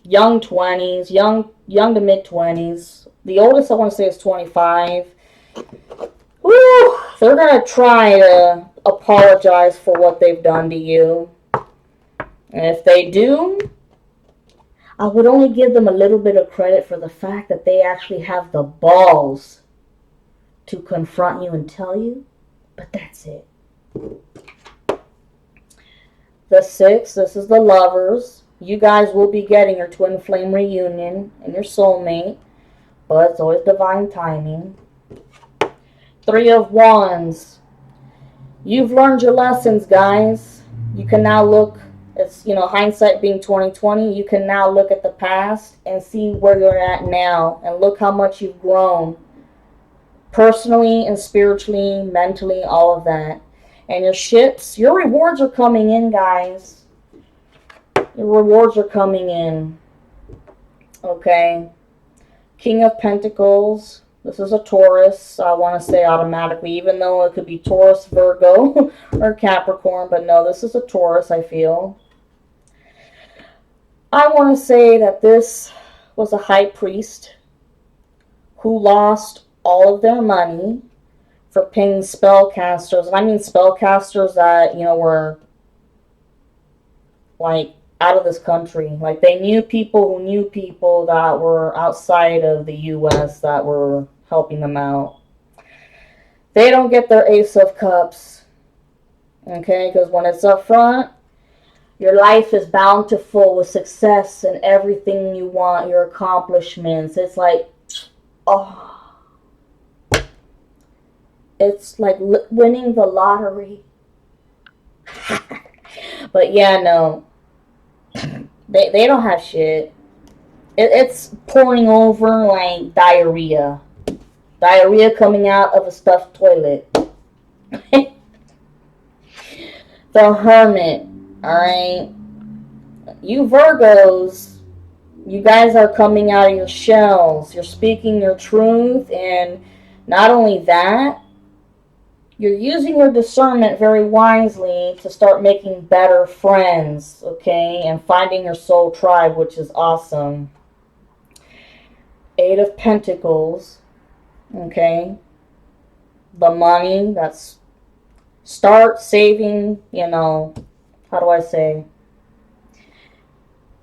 Young 20s, young to mid 20s. The oldest I want to say is 25. Woo! They're going to try to apologize for what they've done to you. And if they do, I would only give them a little bit of credit for the fact that they actually have the balls to confront you and tell you. But that's it. The 6, this is the lovers. You guys will be getting your twin flame reunion and your soulmate, but it's always divine timing. 3 of Wands. You've learned your lessons, guys. You can now look, it's, hindsight being 2020, you can now look at the past and see where you're at now, and look how much you've grown. Personally and spiritually, mentally, all of that. And your ships, your rewards are coming in, guys. Your rewards are coming in. Okay. King of Pentacles. This is a Taurus, I want to say automatically, even though it could be Taurus, Virgo, or Capricorn. But no, this is a Taurus, I feel. I want to say that this was a high priest who lost all of their money for paying spellcasters. And I mean spellcasters that, were like out of this country. Like they knew people who knew people that were outside of the US that were helping them out. They don't get their Ace of Cups. Okay, because when it's up front, your life is bountiful with success and everything you want, your accomplishments. It's like, oh. It's like winning the lottery. But yeah, no. They don't have shit. It's pouring over like diarrhea. Diarrhea coming out of a stuffed toilet. The Hermit. Alright. You Virgos, you guys are coming out of your shells. You're speaking your truth, and not only that, you're using your discernment very wisely to start making better friends, okay? And finding your soul tribe, which is awesome. 8 of Pentacles, okay? The money, that's start saving, how do I say?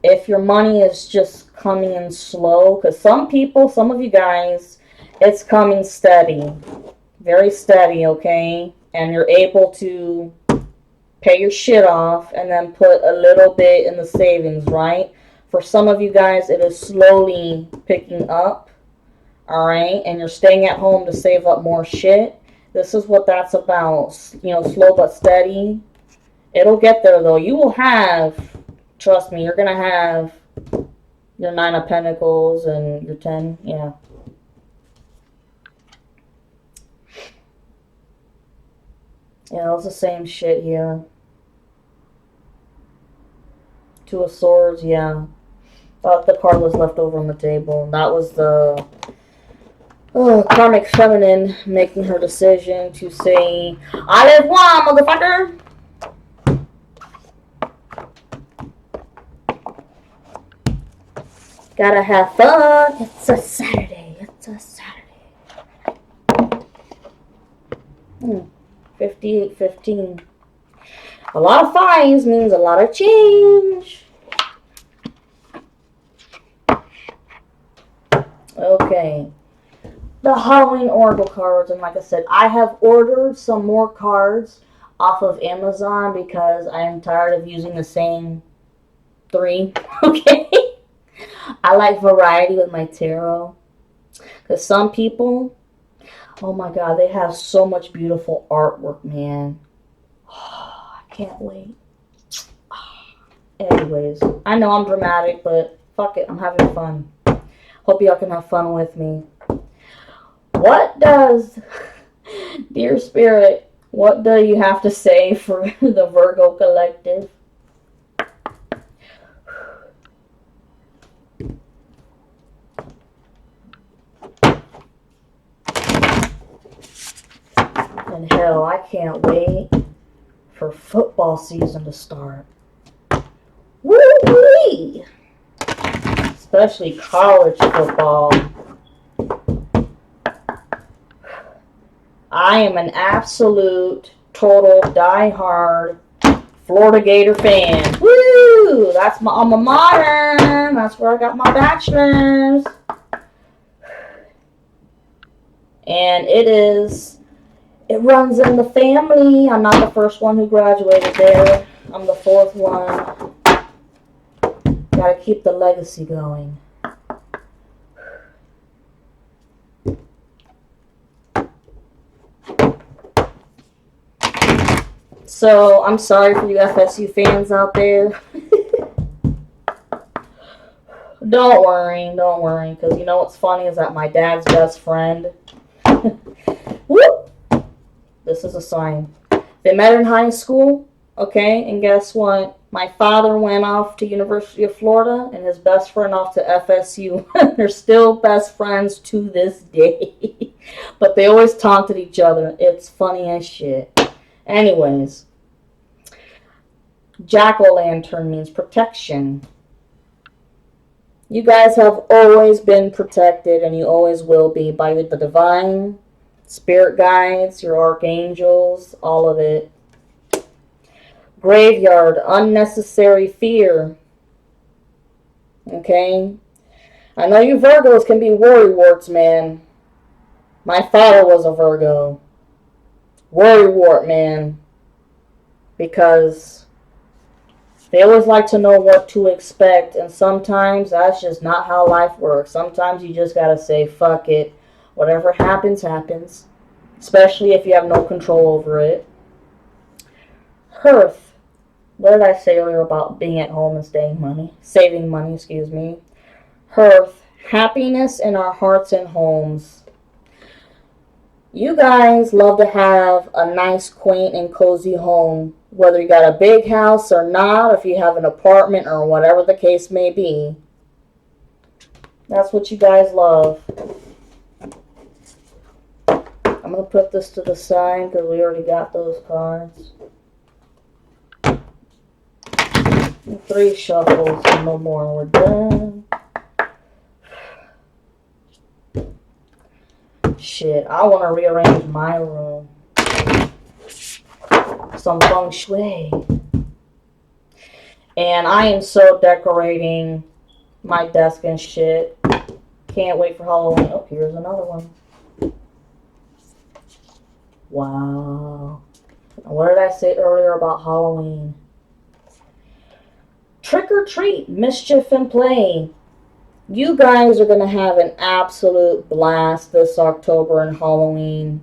If your money is just coming in slow, because some of you guys, it's coming steady. Very steady, okay? And you're able to pay your shit off and then put a little bit in the savings, right? For some of you guys, it is slowly picking up, all right? And you're staying at home to save up more shit. This is what that's about, slow but steady. It'll get there, though. You will have, trust me, you're going to have your 9 of Pentacles and your 10, yeah. Yeah, it's the same shit here. 2 of Swords, yeah. Thought the card was left over on the table. That was the Karmic Feminine making her decision to say, I live one, motherfucker! Gotta have fun. It's a Saturday. It's a Saturday. 58-15. A lot of 5s means a lot of change. Okay. The Halloween Oracle cards. And like I said, I have ordered some more cards off of Amazon because I'm tired of using the same 3. Okay. I like variety with my tarot. Because some people, oh my god, they have so much beautiful artwork, man. Oh, I can't wait. Anyways, I know I'm dramatic, but fuck it, I'm having fun. Hope y'all can have fun with me. What does, dear Spirit, what do you have to say for the Virgo collective? And hell, I can't wait for football season to start. Woo-wee! Especially college football. I am an absolute, total, die-hard Florida Gator fan. Woo! That's my alma mater. That's where I got my bachelor's. And it runs in the family. I'm not the first one who graduated there. I'm the fourth one. Gotta keep the legacy going. So, I'm sorry for you FSU fans out there. Don't worry, because you know what's funny is that my dad's best friend, whoop, this is a sign. They met in high school, okay, and guess what? My father went off to University of Florida, and his best friend off to FSU. They're still best friends to this day. But they always talk to each other. It's funny as shit. Anyways, jack-o'-lantern means protection. You guys have always been protected, and you always will be by the divine, spirit guides, your archangels, all of it. Graveyard, unnecessary fear. Okay? I know you Virgos can be worrywarts, man. My father was a Virgo. Worrywart, man. Because they always like to know what to expect, and sometimes that's just not how life works. Sometimes you just gotta say, fuck it. Whatever happens, happens. Especially if you have no control over it. Hearth. What did I say earlier about being at home and saving money, excuse me. Hearth. Happiness in our hearts and homes. You guys love to have a nice, quaint, and cozy home. Whether you got a big house or not, if you have an apartment or whatever the case may be. That's what you guys love. I'm going to put this to the side because we already got those cards. 3 shuffles, no more, we're done. Shit, I want to rearrange my room. Some feng shui. And I am so decorating my desk and shit. Can't wait for Halloween. Oh, here's another one. Wow. What did I say earlier about Halloween? Trick or treat, mischief and play. You guys are going to have an absolute blast this October and Halloween.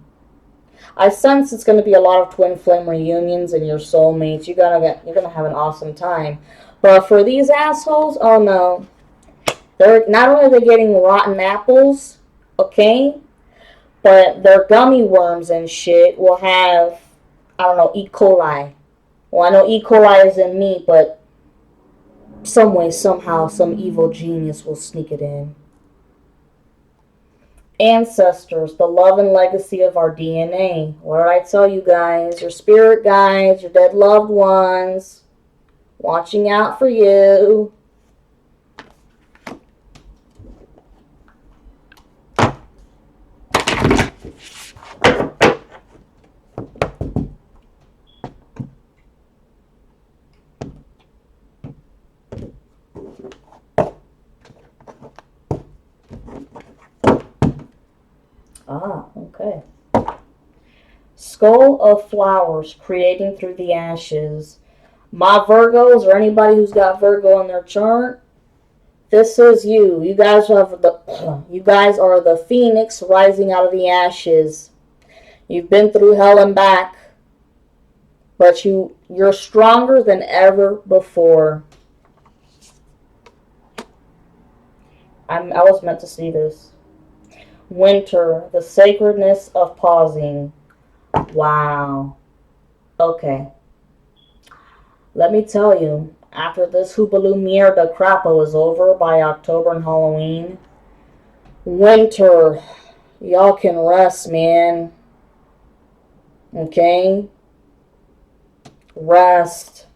I sense it's going to be a lot of twin flame reunions and your soulmates. You're going to have an awesome time. But for these assholes, oh no. They're not only are they getting rotten apples, okay, but their gummy worms and shit will have, I don't know, E. coli. Well, I know E. coli is in meat, but some way, somehow, some evil genius will sneak it in. Ancestors, the love and legacy of our DNA. What did I tell you guys? Your spirit guides, your dead loved ones, watching out for you. Ah, okay. Skull of flowers, creating through the ashes. My Virgos, or anybody who's got Virgo in their chart, this is you. You guys are the phoenix rising out of the ashes. You've been through hell and back, but you're stronger than ever before. I was meant to see this. Winter, the sacredness of pausing. Wow. Okay. Let me tell you, after this Hoobaloo Mierda Crappo is over by October and Halloween, winter, y'all can rest, man. Okay? Rest.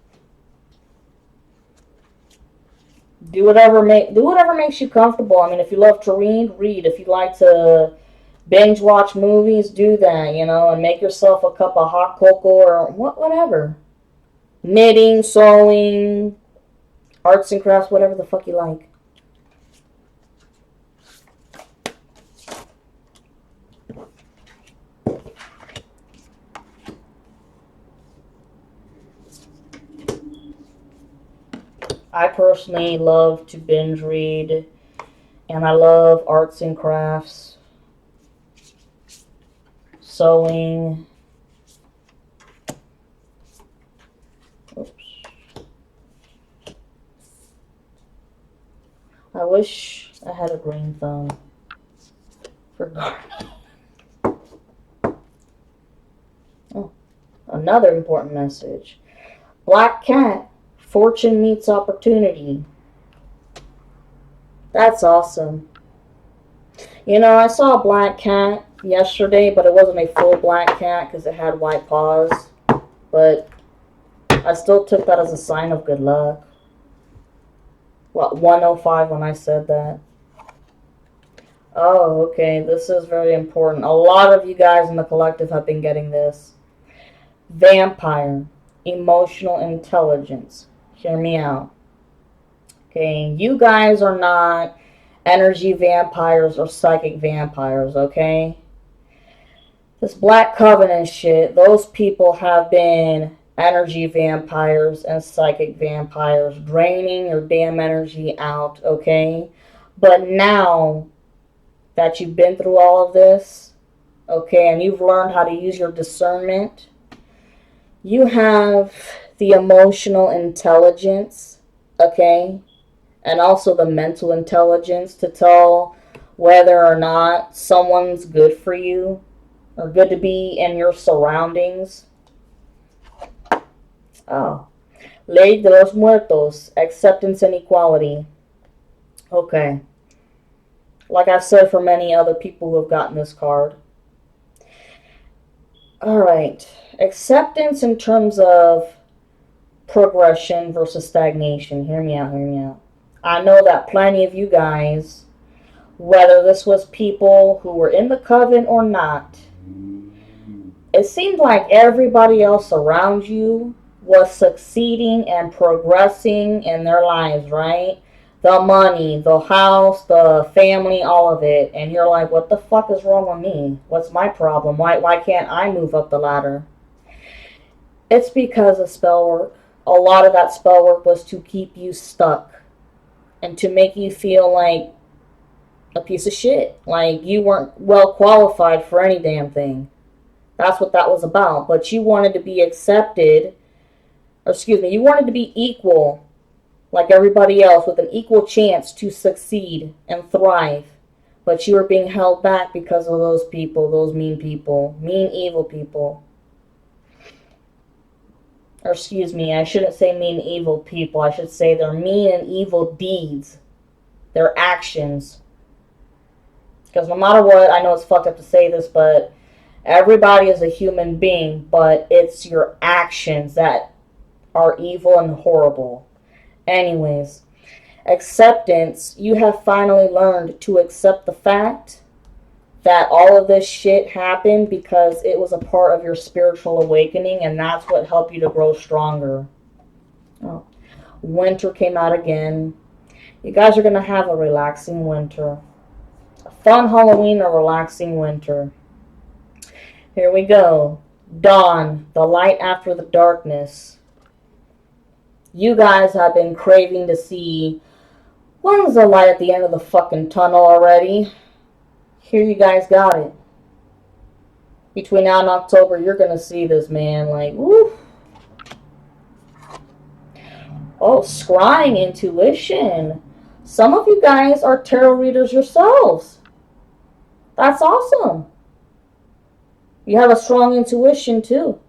Do whatever makes you comfortable. I mean, if you love to read. If you like to binge watch movies, do that, and make yourself a cup of hot cocoa or whatever. Knitting, sewing, arts and crafts, whatever the fuck you like. I personally love to binge read, and I love arts and crafts, sewing. Oops. I wish I had a green thumb for gardening. Oh, another important message. Black cat, fortune meets opportunity. That's awesome. You know, I saw a black cat yesterday, but it wasn't a full black cat because it had white paws. But I still took that as a sign of good luck. What, 105 when I said that? Oh, okay. This is very important. A lot of you guys in the collective have been getting this. Vampire. Emotional intelligence. Hear me out. Okay, you guys are not energy vampires or psychic vampires, okay? This Black Covenant shit, those people have been energy vampires and psychic vampires, draining your damn energy out, okay? But now that you've been through all of this, okay, and you've learned how to use your discernment, you have the emotional intelligence, okay, and also the mental intelligence to tell whether or not someone's good for you or good to be in your surroundings. Oh. Ley de los Muertos, acceptance and equality. Okay. Like I've said for many other people who have gotten this card. Alright. Acceptance in terms of progression versus stagnation. Hear me out, hear me out. I know that plenty of you guys, whether this was people who were in the coven or not, it seemed like everybody else around you was succeeding and progressing in their lives, right? The money, the house, the family, all of it. And you're like, what the fuck is wrong with me? What's my problem? Why can't I move up the ladder? It's because of spell work. A lot of that spell work was to keep you stuck and to make you feel like a piece of shit. Like you weren't well qualified for any damn thing. That's what that was about. But you wanted to be accepted, or excuse me, you wanted to be equal like everybody else with an equal chance to succeed and thrive. But you were being held back because of those people, those mean people, mean, evil people. Or excuse me, I shouldn't say mean, evil people. I should say their mean and evil deeds, their actions. Because no matter what, I know it's fucked up to say this, but everybody is a human being, but it's your actions that are evil and horrible. Anyways, acceptance. You have finally learned to accept the fact that all of this shit happened because it was a part of your spiritual awakening, and that's what helped you to grow stronger. Oh. Winter came out again. You guys are going to have a relaxing winter. A fun Halloween, a relaxing winter. Here we go. Dawn, the light after the darkness. You guys have been craving to see when's the light at the end of the fucking tunnel already. Here you guys got it. Between now and October, you're going to see this, man. Like, woo. Oh, scrying intuition. Some of you guys are tarot readers yourselves. That's awesome. You have a strong intuition, too.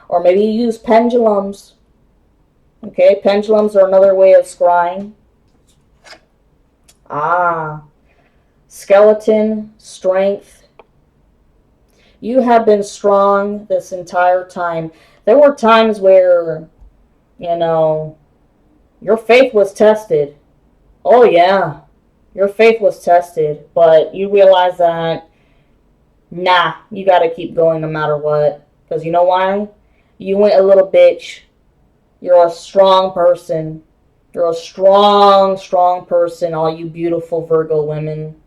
Or maybe you use pendulums. Okay, pendulums are another way of scrying. Ah. Skeleton, strength. You have been strong this entire time. There were times where, you know, your faith was tested. Oh, yeah. Your faith was tested. But you realize that, nah, you got to keep going no matter what. Because you know why? You went a little bitch. You're a strong person. You're a strong, strong person, all you beautiful Virgo women.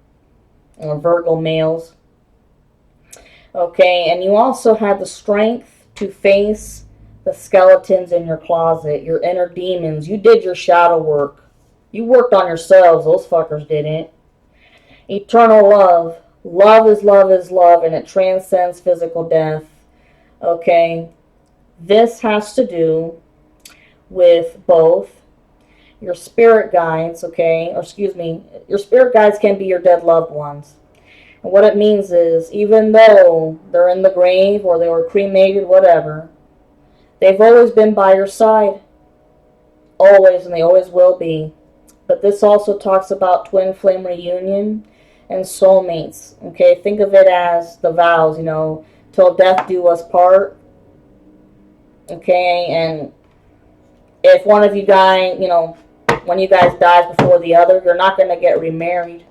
Or Virgo males. Okay, and you also had the strength to face the skeletons in your closet, your inner demons. You did your shadow work. You worked on yourselves. Those fuckers didn't. Eternal love. Love is love is love, and it transcends physical death. Okay? This has to do with both your spirit guides, okay? Or excuse me, your spirit guides can be your dead loved ones. And what it means is, even though they're in the grave or they were cremated, whatever, they've always been by your side. Always, and they always will be. But this also talks about twin flame reunion and soulmates. Okay, think of it as the vows, you know, till death do us part. Okay, and if one of you die, you know, one of you guys dies before the other, you're not going to get remarried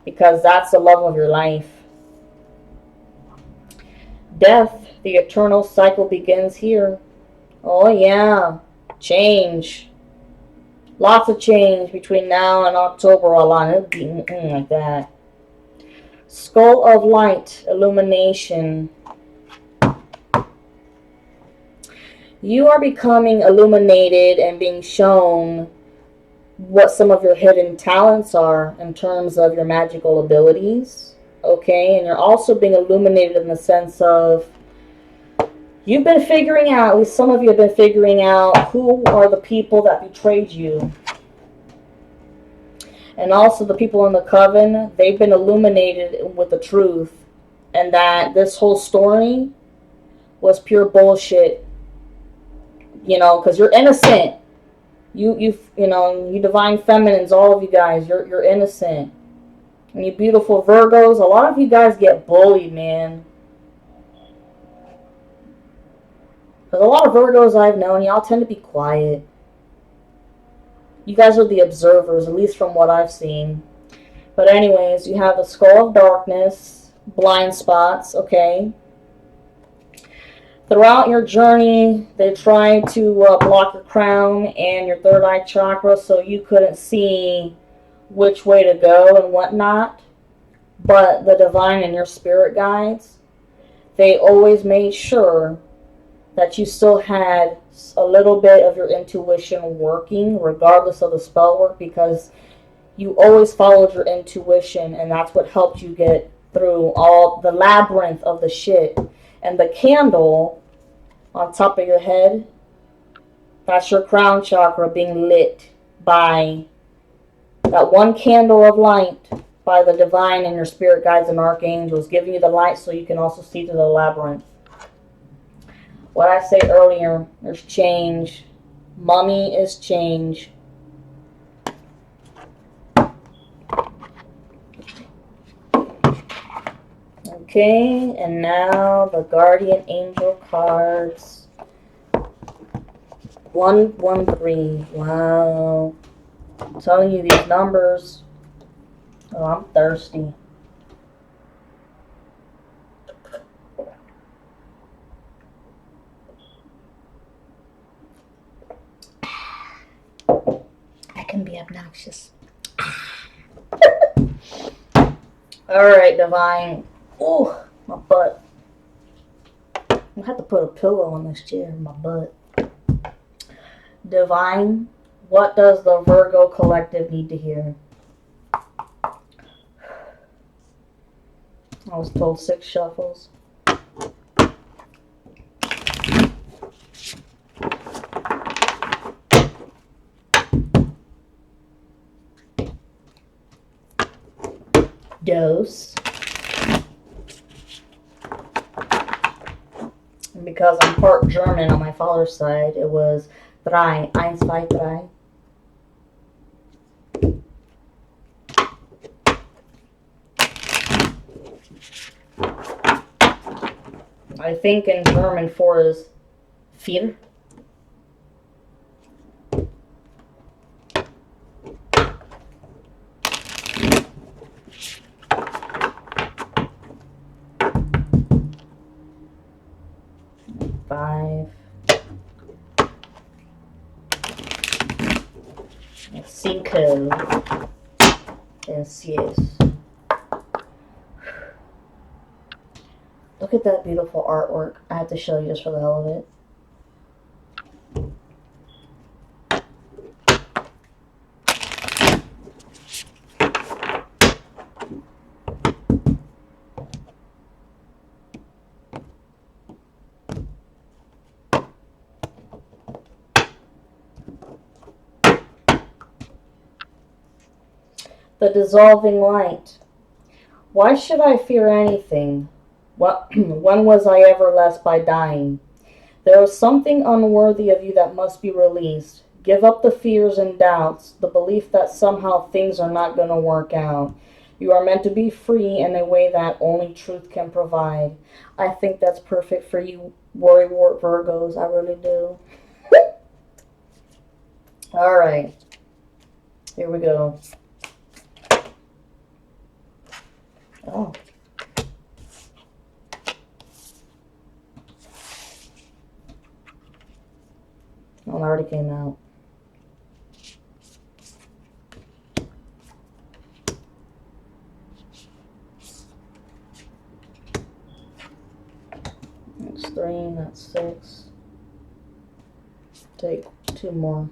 because that's the love of your life. Death, the eternal cycle begins here. Oh yeah, change. Lots of change between now and October, Alana. It'll be like that. Skull of light, illumination. You are becoming illuminated and being shown what some of your hidden talents are in terms of your magical abilities. Okay, and you're also being illuminated in the sense of you've been figuring out, at least some of you have been figuring out, who are the people that betrayed you. And also the people in the coven, they've been illuminated with the truth. And that this whole story was pure bullshit. You know, because you're innocent. You know, you divine feminines, all of you guys, you're innocent. And you beautiful Virgos, a lot of you guys get bullied, man. Because a lot of Virgos I've known, y'all tend to be quiet. You guys are the observers, at least from what I've seen. But anyways, you have the skull of darkness, blind spots, okay? Throughout your journey, they tried to block your crown and your third eye chakra so you couldn't see which way to go and whatnot. But the divine and your spirit guides, they always made sure that you still had a little bit of your intuition working regardless of the spell work, because you always followed your intuition, and that's what helped you get through all the labyrinth of the shit. And the candle on top of your head, that's your crown chakra being lit by that one candle of light by the divine and your spirit guides and archangels, giving you the light so you can also see through the labyrinth. What I said earlier, there's change. Mummy is change. Okay, and now the guardian angel cards. 113. Wow. I'm telling you, these numbers. Oh, I'm thirsty. I can be obnoxious. Alright, divine. Ooh, my butt. I'm gonna have to put a pillow on this chair, my butt. Divine, what does the Virgo collective need to hear? I was told 6 shuffles. Dose. And because I'm part German on my father's side, it was drei, 1, 2, 3. I think in German 4 is 4. Five. 5 and 6. Look at that beautiful artwork. I have to show you just for the hell of it. The dissolving light. Why should I fear anything? What, when was I ever less by dying? There is something unworthy of you that must be released. Give up the fears and doubts, the belief that somehow things are not going to work out. You are meant to be free in a way that only truth can provide. I think that's perfect for you, worrywart Virgos. I really do. All right. Here we go. Oh. Well, it already came out. That's 3, that's 6. Take 2 more.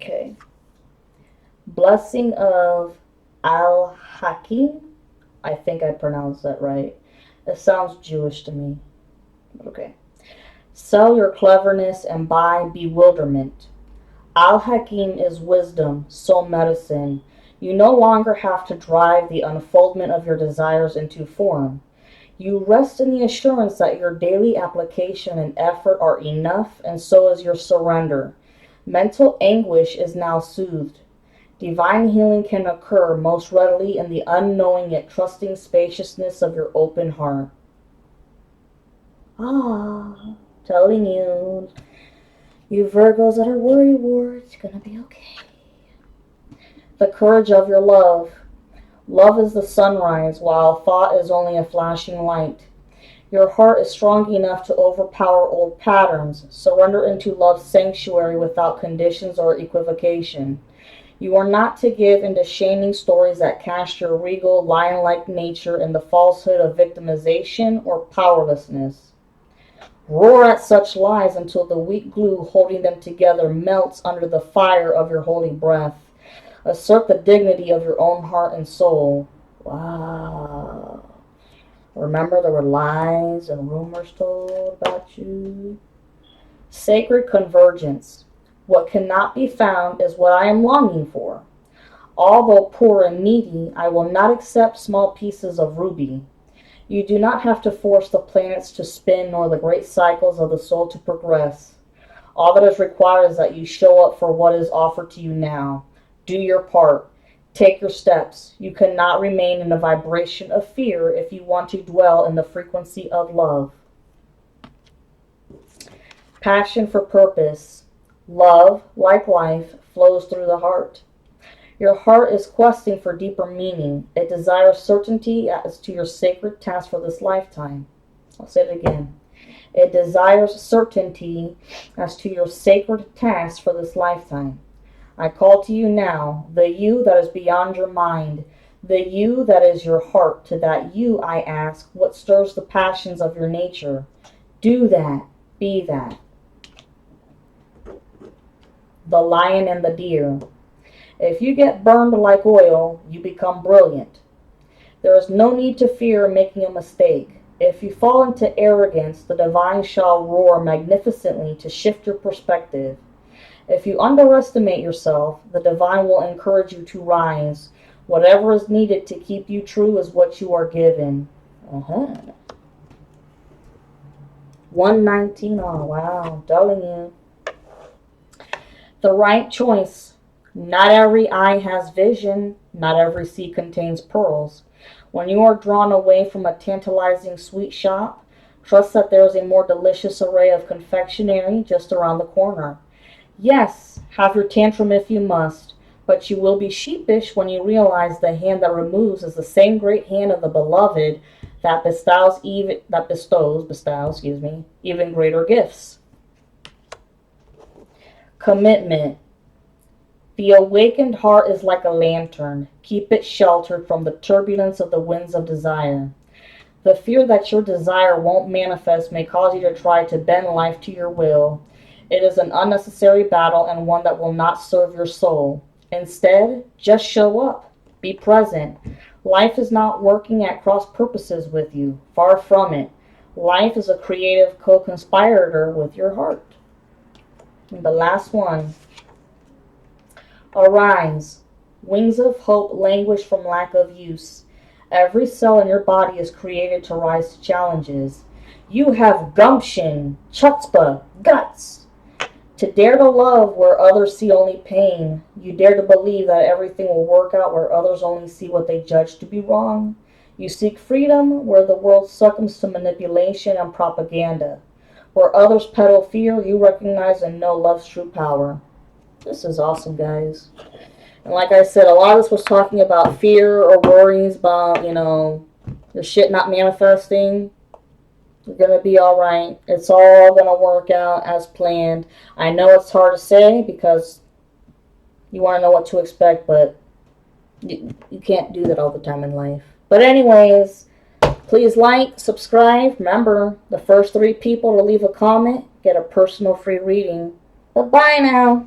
Okay. Blessing of Al-Hakim. I think I pronounced that right. It sounds Jewish to me. Okay. Sell your cleverness and buy bewilderment. Al-Hakim is wisdom, soul medicine. You no longer have to drive the unfoldment of your desires into form. You rest in the assurance that your daily application and effort are enough, and so is your surrender. Mental anguish is now soothed. Divine healing can occur most readily in the unknowing yet trusting spaciousness of your open heart. Ah, telling you, you Virgos that are worrywart, it's gonna be okay. The courage of your love. Love is the sunrise, while thought is only a flashing light. Your heart is strong enough to overpower old patterns. Surrender into love's sanctuary without conditions or equivocation. You are not to give into shaming stories that cast your regal, lion-like nature in the falsehood of victimization or powerlessness. Roar at such lies until the weak glue holding them together melts under the fire of your holy breath. Assert the dignity of your own heart and soul. Wow. Remember, there were lies and rumors told about you. Sacred convergence. What cannot be found is what I am longing for. Although poor and needy, I will not accept small pieces of ruby. You do not have to force the planets to spin nor the great cycles of the soul to progress. All that is required is that you show up for what is offered to you now. Do your part. Take your steps. You cannot remain in a vibration of fear if you want to dwell in the frequency of love. Passion for purpose. Love, like life, flows through the heart. Your heart is questing for deeper meaning. It desires certainty as to your sacred task for this lifetime. I'll say it again. It desires certainty as to your sacred task for this lifetime. I call to you now, the you that is beyond your mind, the you that is your heart. To that you I ask, what stirs the passions of your nature? Do that. Be that. The lion and the deer. If you get burned like oil, you become brilliant. There is no need to fear making a mistake. If you fall into arrogance, the divine shall roar magnificently to shift your perspective. If you underestimate yourself, the divine will encourage you to rise. Whatever is needed to keep you true is what you are given. 119. Oh, wow. I'm telling you. The right choice. Not every eye has vision. Not every sea contains pearls. When you are drawn away from a tantalizing sweet shop, trust that there is a more delicious array of confectionery just around the corner. Yes, have your tantrum if you must, but you will be sheepish when you realize the hand that removes is the same great hand of the beloved that bestows even greater gifts. Commitment. The awakened heart is like a lantern. Keep it sheltered from the turbulence of the winds of desire. The fear that your desire won't manifest may cause you to try to bend life to your will. It is an unnecessary battle and one that will not serve your soul. Instead, just show up. Be present. Life is not working at cross purposes with you. Far from it. Life is a creative co-conspirator with your heart. And the last one. Arise. Wings of hope languish from lack of use. Every cell in your body is created to rise to challenges. You have gumption, chutzpah, guts. To dare to love where others see only pain. You dare to believe that everything will work out where others only see what they judge to be wrong. You seek freedom where the world succumbs to manipulation and propaganda. Where others peddle fear, you recognize and know love's true power. This is awesome, guys. And like I said, a lot of this was talking about fear or worries about, your shit not manifesting. You're going to be alright. It's all going to work out as planned. I know it's hard to say because you want to know what to expect, but you can't do that all the time in life. But anyways, please like, subscribe. Remember, the first 3 people to leave a comment get a personal free reading. Bye-bye now.